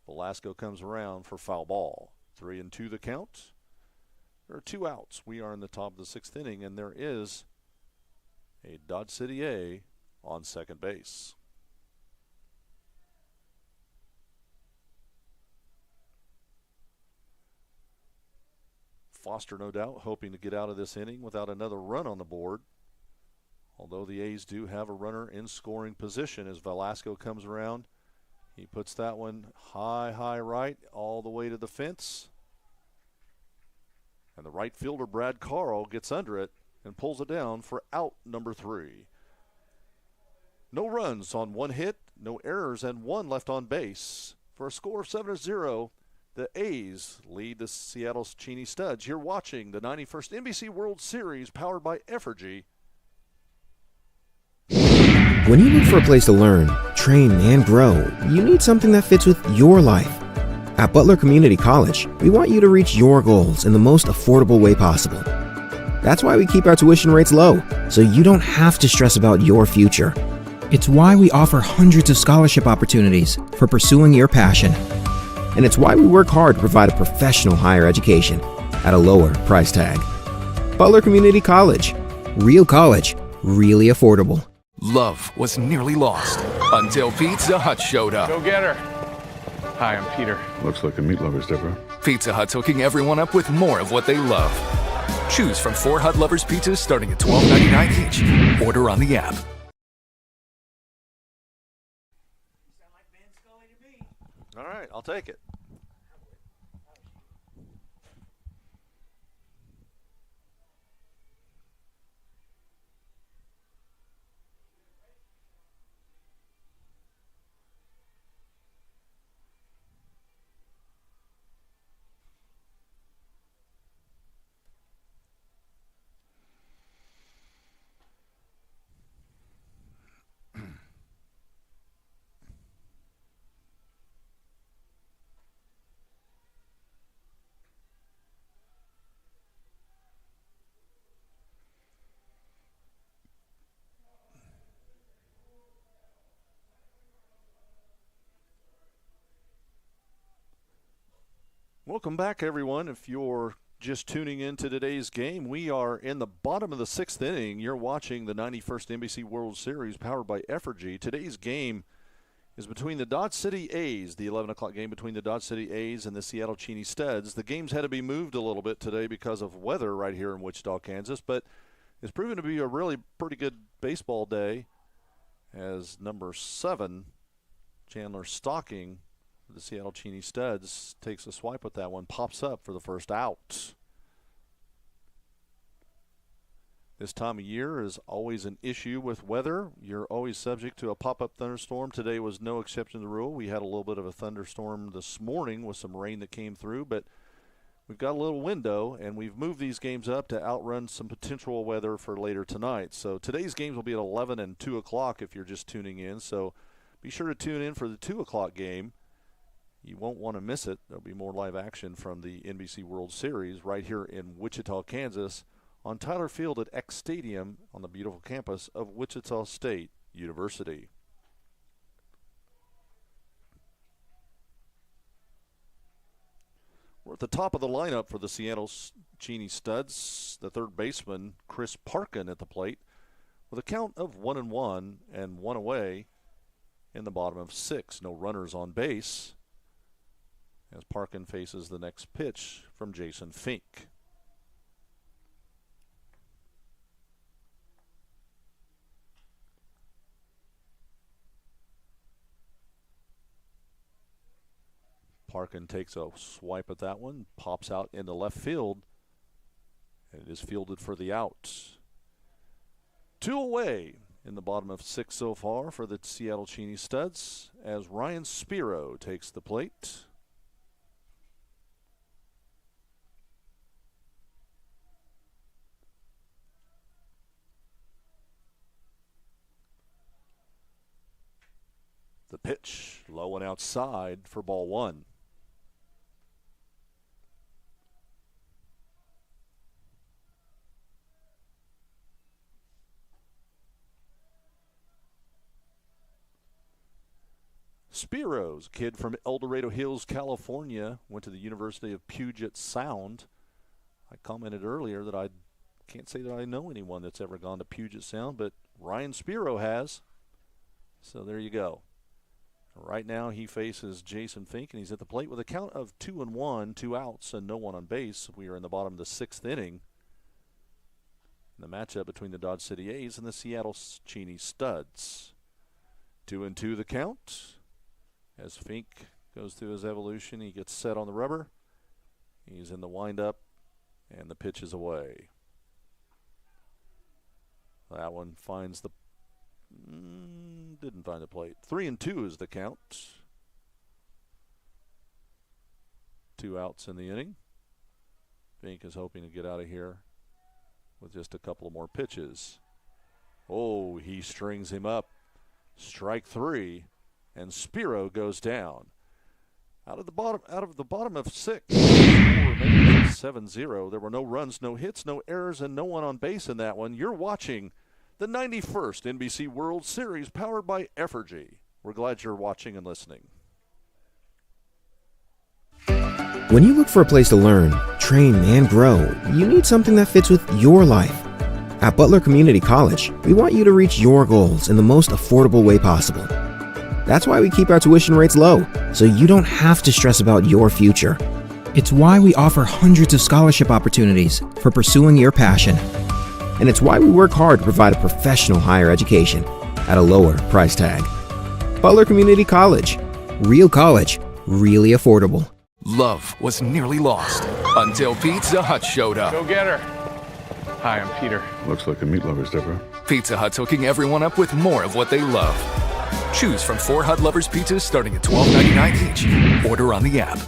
Velasco comes around for foul ball. 3-2 the count. There are 2 outs. We are in the top of the 6th inning, and there is a Dodge City A on second base. Foster, no doubt, hoping to get out of this inning without another run on the board. Although the A's do have a runner in scoring position as Velasco comes around. He puts that one high right, all the way to the fence. And the right fielder, Brad Carl, gets under it and pulls it down for out number 3. No runs on 1 hit, no errors, and 1 left on base. For a score of 7-0, the A's lead the Seattle Cheney Studs. You're watching the 91st NBC World Series powered by Effergy. When you look for a place to learn, train, and grow, you need something that fits with your life. At Butler Community College, we want you to reach your goals in the most affordable way possible. That's why we keep our tuition rates low, so you don't have to stress about your future. It's why we offer hundreds of scholarship opportunities for pursuing your passion. And it's why we work hard to provide a professional higher education at a lower price tag. Butler Community College. Real college, really affordable. Love was nearly lost until Pizza Hut showed up. Go get her. Hi, I'm Peter. Looks like a meat lover's dipper. Pizza Hut's hooking everyone up with more of what they love. Choose from 4 Hut Lovers pizzas starting at $12.99 each. Order on the app. All right, I'll take it. Welcome back, everyone. If you're just tuning into today's game, we are in the bottom of the 6th inning. You're watching the 91st NBC World Series powered by Effergy. Today's game is between the Dodge City A's, the 11 o'clock game between the Dodge City A's and the Seattle Cheney Studs. The games had to be moved a little bit today because of weather right here in Wichita, Kansas, but it's proven to be a really pretty good baseball day as number 7, Chandler Stocking, the Seattle Cheney Studs, takes a swipe at that one, pops up for the first out. This time of year is always an issue with weather. You're always subject to a pop-up thunderstorm. Today was no exception to the rule. We had a little bit of a thunderstorm this morning with some rain that came through, but we've got a little window, and we've moved these games up to outrun some potential weather for later tonight. So today's games will be at 11 and 2 o'clock if you're just tuning in. So be sure to tune in for the 2 o'clock game. You won't want to miss it. There'll be more live action from the NBC World Series right here in Wichita, Kansas, on Tyler Field at X Stadium on the beautiful campus of Wichita State University. We're at the top of the lineup for the Seattle Cheney Studs. The third baseman, Chris Parkin, at the plate with a count of 1-1 and 1 away in the bottom of 6. No runners on base as Parkin faces the next pitch from Jason Fink. Parkin takes a swipe at that one, pops out into left field, and it is fielded for the out. 2 away in the bottom of 6 so far for the Seattle Cheney Studs as Ryan Spiro takes the plate. The pitch, low and outside for ball 1. Spiro's kid from El Dorado Hills, California, went to the University of Puget Sound. I commented earlier that I can't say that I know anyone that's ever gone to Puget Sound, but Ryan Spiro has. So there you go. Right now he faces Jason Fink, and he's at the plate with a count of 2-1, 2 outs, and no one on base. We are in the bottom of the 6th inning. The matchup between the Dodge City A's and the Seattle Cheney Studs. 2-2 the count. As Fink goes through his evolution, he gets set on the rubber. He's in the windup, and the pitch is away. That one finds the didn't find the plate. 3-2 is the count. 2 outs in the inning. Fink is hoping to get out of here with just a couple of more pitches. Oh, he strings him up. Strike 3, and Spiro goes down. Out of the bottom of 6, 7-0. There were no runs, no hits, no errors, and no one on base in that one. You're watching the 91st NBC World Series powered by Evergy. We're glad you're watching and listening. When you look for a place to learn, train, and grow, you need something that fits with your life. At Butler Community College, we want you to reach your goals in the most affordable way possible. That's why we keep our tuition rates low, so you don't have to stress about your future. It's why we offer hundreds of scholarship opportunities for pursuing your passion. And it's why we work hard to provide a professional higher education at a lower price tag. Butler Community College. Real college, really affordable. Love was nearly lost until Pizza Hut showed up. Go get her. Hi, I'm Peter. Looks like a meat lover's dipper. Pizza Hut's hooking everyone up with more of what they love. Choose from 4 Hut Lovers pizzas starting at $12.99 each. Order on the app.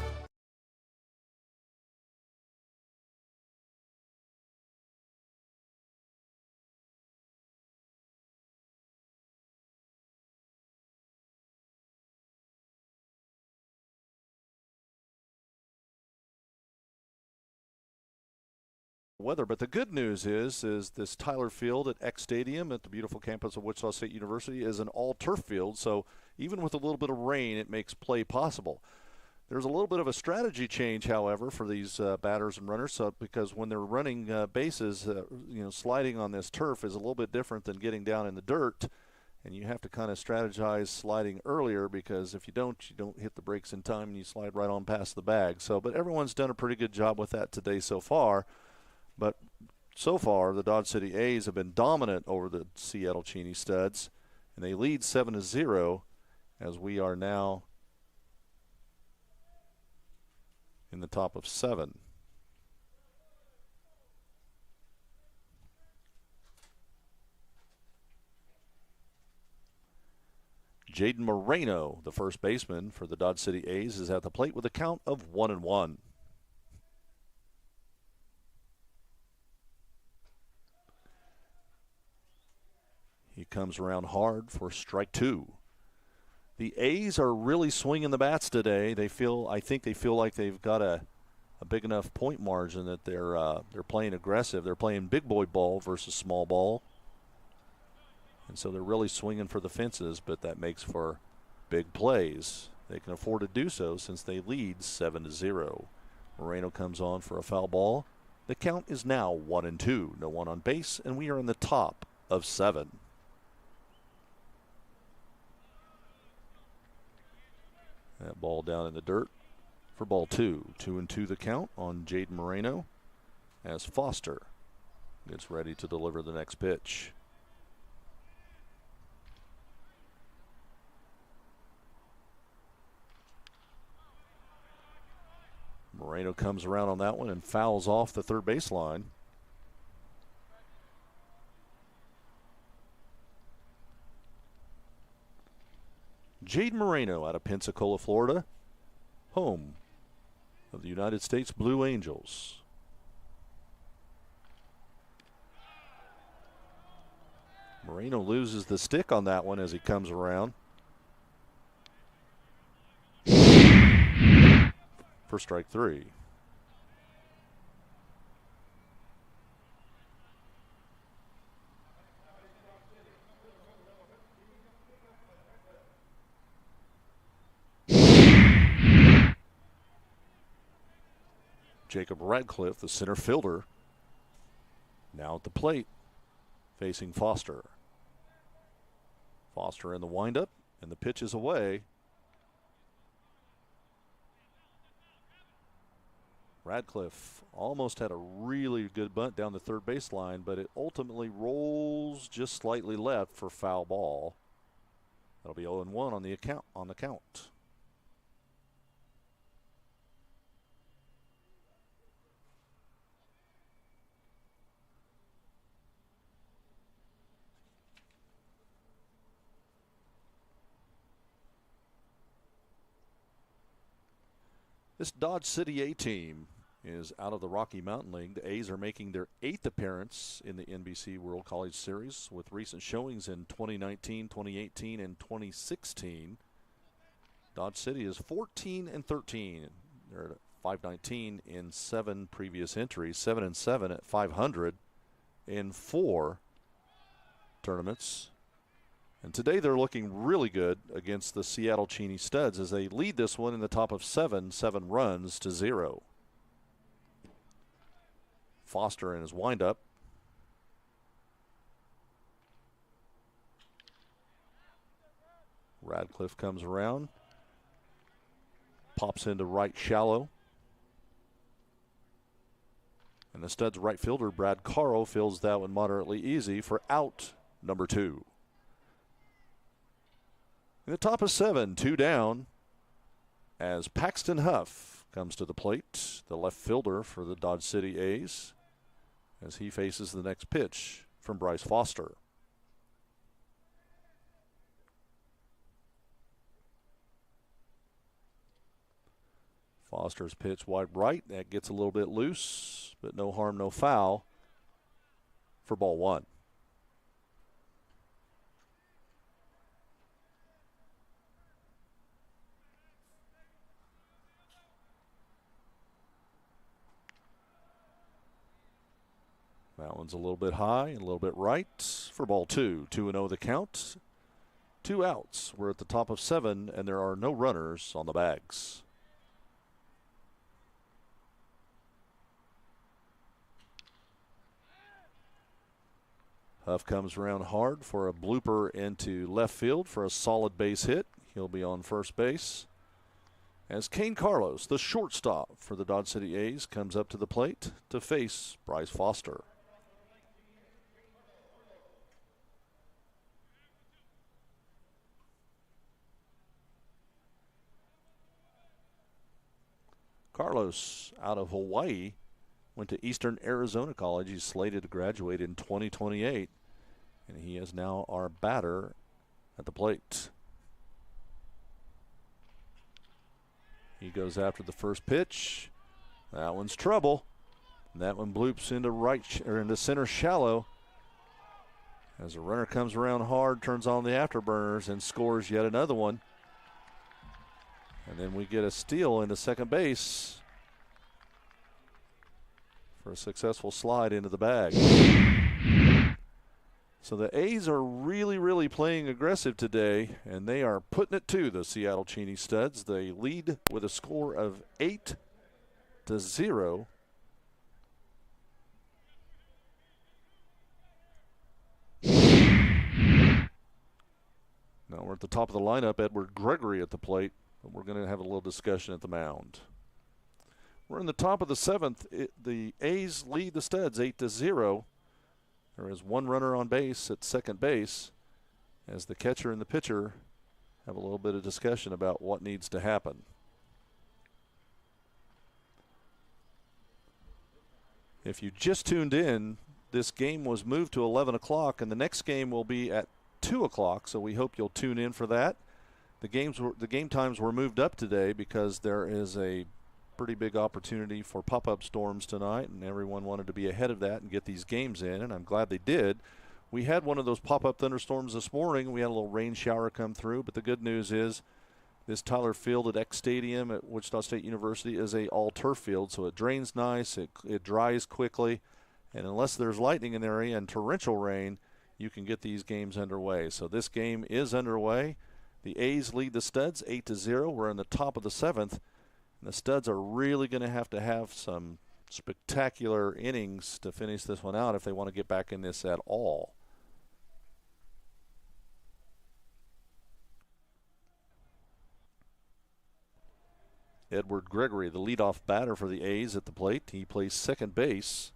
Weather, but the good news is this Tyler Field at X Stadium at the beautiful campus of Wichita State University is an all-turf field, so even with a little bit of rain, it makes play possible. There's a little bit of a strategy change, however, for these batters and runners, because when they're running bases, sliding on this turf is a little bit different than getting down in the dirt, And you have to kind of strategize sliding earlier, because if you don't hit the brakes in time and you slide right on past the bag. So, but everyone's done a pretty good job with that today so far. But so far, the Dodge City A's have been dominant over the Seattle Cheney Studs, and they lead 7-0 as we are now in the top of 7. Jaden Moreno, the first baseman for the Dodge City A's, is at the plate with a count of 1-1. He comes around hard for strike 2. The A's are really swinging the bats today. I think they feel like they've got a big enough point margin that they're playing aggressive. They're playing big boy ball versus small ball. And so they're really swinging for the fences, but that makes for big plays. They can afford to do so since they lead 7-0. Moreno comes on for a foul ball. The count is now 1-2. No one on base, and we are in the top of 7. That ball down in the dirt for ball 2. 2-2 the count on Jaden Moreno as Foster gets ready to deliver the next pitch. Moreno comes around on that one and fouls off the third baseline. Jaden Moreno out of Pensacola, Florida, home of the United States Blue Angels. Moreno loses the stick on that one as he comes around. For strike 3. Jacob Radcliffe, the center fielder, now at the plate, facing Foster. Foster in the windup, and the pitch is away. Radcliffe almost had a really good bunt down the third baseline, but it ultimately rolls just slightly left for foul ball. That'll be 0-1 on the count. This Dodge City A team is out of the Rocky Mountain League. The A's are making their 8th appearance in the NBC World College Series with recent showings in 2019, 2018, and 2016. Dodge City is 14-13. They're at 519 in 7 previous entries, 7-7 at 500 in 4 tournaments. And today they're looking really good against the Seattle Cheney Studs as they lead this one in the top of 7 runs to 0. Foster in his windup. Radcliffe comes around. Pops into right shallow. And the Studs right fielder, Brad Caro, fills that one moderately easy for out number 2. In the top of 7, 2 down, as Paxton Huff comes to the plate, the left fielder for the Dodge City A's, as he faces the next pitch from Bryce Foster. Foster's pitch wide right. That gets a little bit loose, but no harm, no foul for ball 1. That one's a little bit high and a little bit right for ball 2. 2-0 the count. 2 outs. We're at the top of 7, and there are no runners on the bags. Huff comes around hard for a blooper into left field for a solid base hit. He'll be on first base. As Kane Carlos, the shortstop for the Dodge City A's, comes up to the plate to face Bryce Foster. Carlos, out of Hawaii, went to Eastern Arizona College. He's slated to graduate in 2028, and he is now our batter at the plate. He goes after the first pitch. That one's trouble. That one bloops into center shallow. As the runner comes around hard, turns on the afterburners, and scores yet another one. And then we get a steal into second base for a successful slide into the bag. So the A's are really playing aggressive today, and they are putting it to the Seattle Cheney Studs. They lead with a score of 8-0. Now we're at the top of the lineup. Edward Gregory at the plate. We're going to have a little discussion at the mound. We're in the top of the seventh. The A's lead the Studs 8-0. There is one runner on base at second base as the catcher and the pitcher have a little bit of discussion about what needs to happen. If you just tuned in, this game was moved to 11 o'clock, and the next game will be at 2 o'clock, so we hope you'll tune in for that. The game times were moved up today because there is a pretty big opportunity for pop-up storms tonight, and everyone wanted to be ahead of that and get these games in, and I'm glad they did. We had one of those pop-up thunderstorms this morning. We had a little rain shower come through, but the good news is this Tyler Field at X Stadium at Wichita State University is a all-turf field, so it drains nice, it dries quickly, and unless there's lightning in the area and torrential rain, you can get these games underway. So this game is underway. The A's lead the Studs 8-0. We're in the top of the seventh. And the Studs are really going to have some spectacular innings to finish this one out if they want to get back in this at all. Edward Gregory, the leadoff batter for the A's at the plate. He plays second base,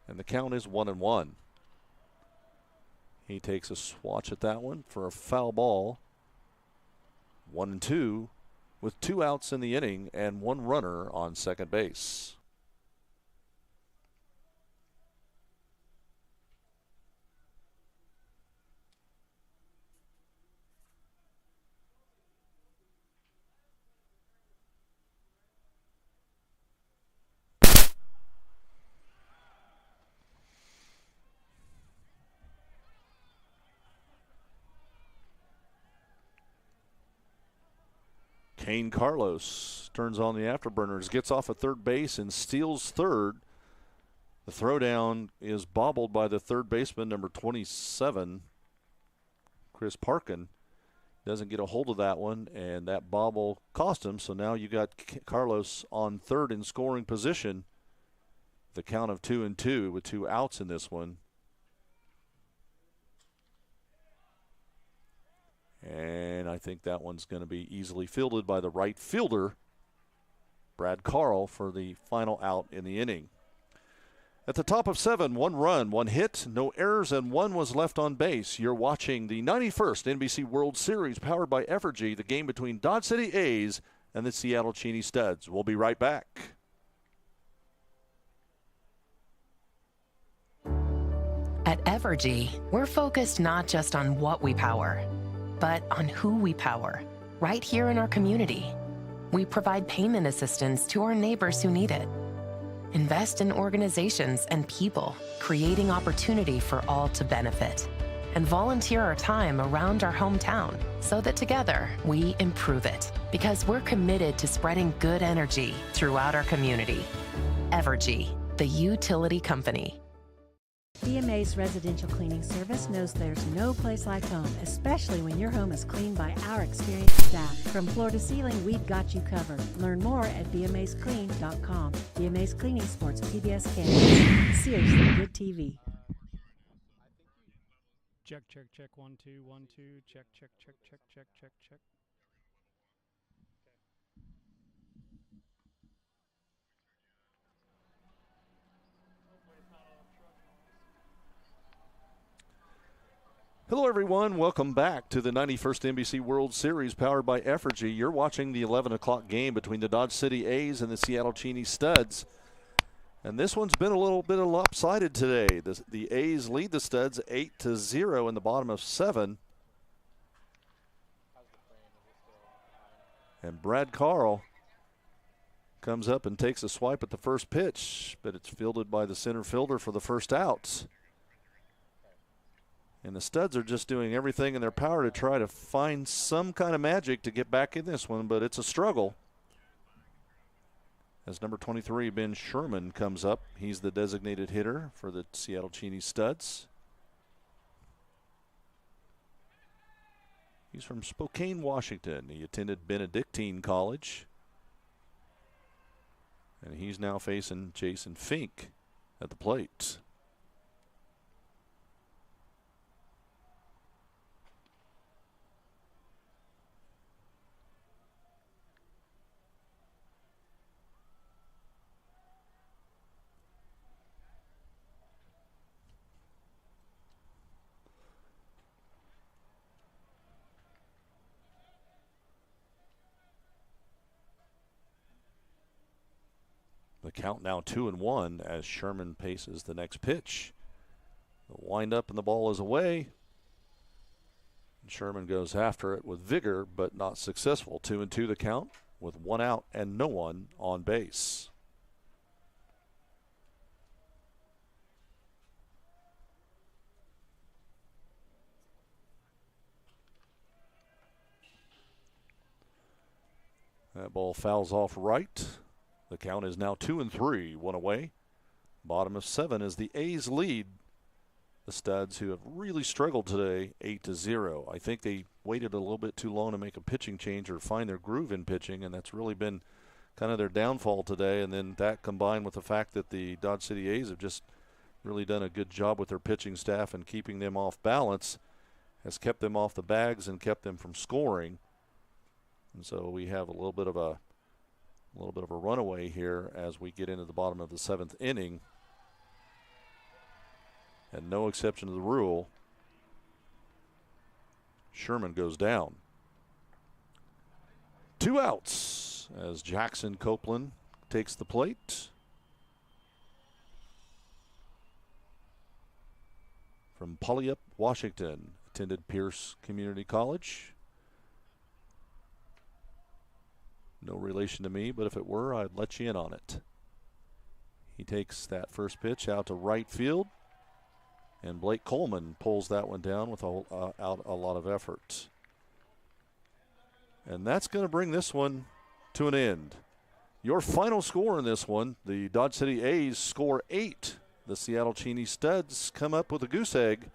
and the count is 1-1. He takes a swatch at that one for a foul ball. 1-2 with 2 outs in the inning and 1 runner on second base. Kane Carlos turns on the afterburners, gets off at third base and steals third. The throwdown is bobbled by the third baseman, number 27, Chris Parkin. Doesn't get a hold of that one, and that bobble cost him. So now you got Carlos on third in scoring position. The count of 2-2 with 2 outs in this one. And I think that one's going to be easily fielded by the right fielder, Brad Carl, for the final out in the inning. At the top of 7, 1 run, 1 hit, no errors, and 1 was left on base. You're watching the 91st NBC World Series powered by Evergy, the game between Dodge City A's and the Seattle Cheney Studs. We'll be right back. At Evergy, we're focused not just on what we power, but on who we power, right here in our community. We provide payment assistance to our neighbors who need it. Invest in organizations and people, creating opportunity for all to benefit. And volunteer our time around our hometown so that together we improve it. Because we're committed to spreading good energy throughout our community. Evergy, the utility company. BMA's residential cleaning service knows there's no place like home, especially when your home is cleaned by our experienced staff. From floor to ceiling, we've got you covered. Learn more at bmasclean.com. BMA's Cleaning sports PBS Campus. Seriously good TV. Check, check, check. 1, 2, 1, 2. Check, check, check, check, check, check, check. Hello, everyone. Welcome back to the 91st NBC World Series powered by Effigy. You're watching the 11 o'clock game between the Dodge City A's and the Seattle Cheney Studs. And this one's been a little bit lopsided today. The A's lead the Studs 8-0 in the bottom of 7. And Brad Carl comes up and takes a swipe at the first pitch, but it's fielded by the center fielder for the first out. And the Studs are just doing everything in their power to try to find some kind of magic to get back in this one, but it's a struggle. As number 23, Ben Sherman, comes up. He's the designated hitter for the Seattle Cheney Studs. He's from Spokane, Washington. He attended Benedictine College. And he's now facing Jason Fink at the plate. The count now 2-1 as Sherman paces the next pitch. The wind up and the ball is away. And Sherman goes after it with vigor, but not successful. 2-2 the count with 1 out and no one on base. That ball fouls off right. The count is now 2-3, 1 away. Bottom of 7 as the A's lead the Studs, who have really struggled today, 8-0. I think they waited a little bit too long to make a pitching change or find their groove in pitching, and that's really been kind of their downfall today. And then that combined with the fact that the Dodge City A's have just really done a good job with their pitching staff and keeping them off balance has kept them off the bags and kept them from scoring. And so we have a little bit of a runaway here as we get into the bottom of the 7th inning. And no exception to the rule, Sherman goes down. 2 outs as Jackson Copeland takes the plate. From Puyallup, Washington, attended Pierce Community College. No relation to me, but if it were, I'd let you in on it. He takes that first pitch out to right field, and Blake Coleman pulls that one down with out a lot of effort. And that's going to bring this one to an end. Your final score in this one, the Dodge City A's score 8. The Seattle Cheney Studs come up with a goose egg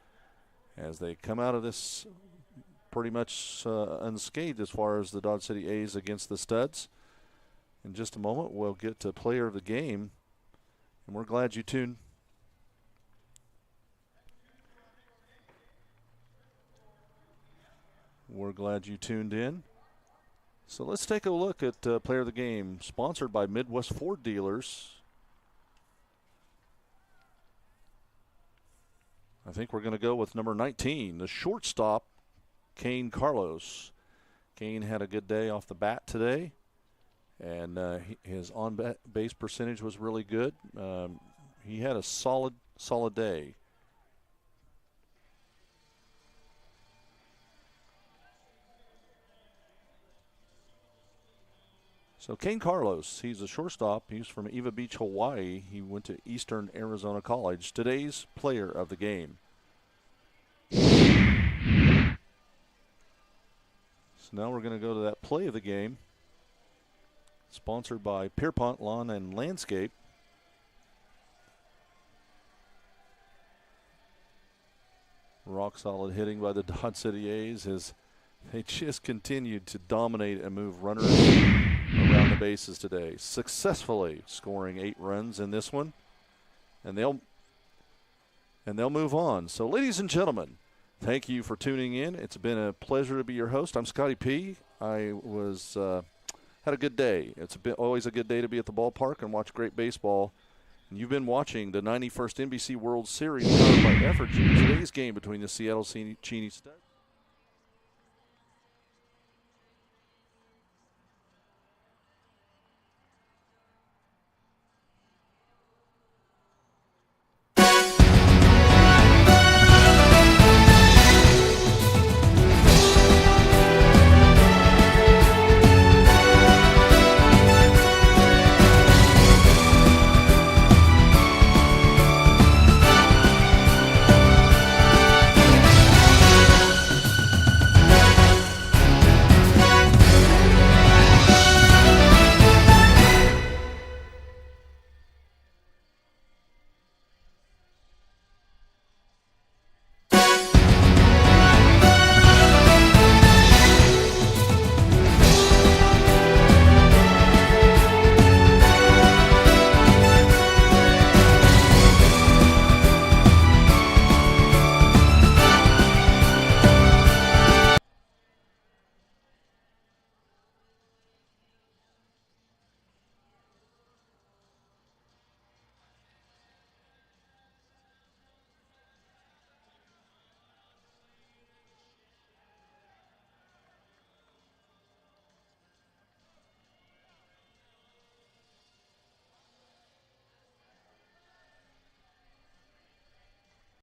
as they come out of this pretty much unscathed as far as the Dodge City A's against the Studs. In just a moment, we'll get to player of the game, and we're glad you tuned. We're glad you tuned in. So let's take a look at player of the game, sponsored by Midwest Ford Dealers. I think we're going to go with number 19, the shortstop, Kane Carlos. Kane had a good day off the bat today, and his on-base percentage was really good. He had a solid day. So Kane Carlos, he's a shortstop. He's from Eva Beach, Hawaii. He went to Eastern Arizona College. Today's player of the game. So now we're going to go to that play of the game, sponsored by Pierpont Lawn and Landscape. Rock solid hitting by the Dodge City A's as they just continued to dominate and move runners around the bases today, successfully scoring 8 runs in this one, and they'll move on. So, ladies and gentlemen, Thank you for tuning in. It's been a pleasure to be your host. I'm Scotty P. I was had a good day. It's always a good day to be at the ballpark and watch great baseball. And you've been watching the 91st NBC World Series powered by Efforgy. Today's game between the Seattle Cheney Studs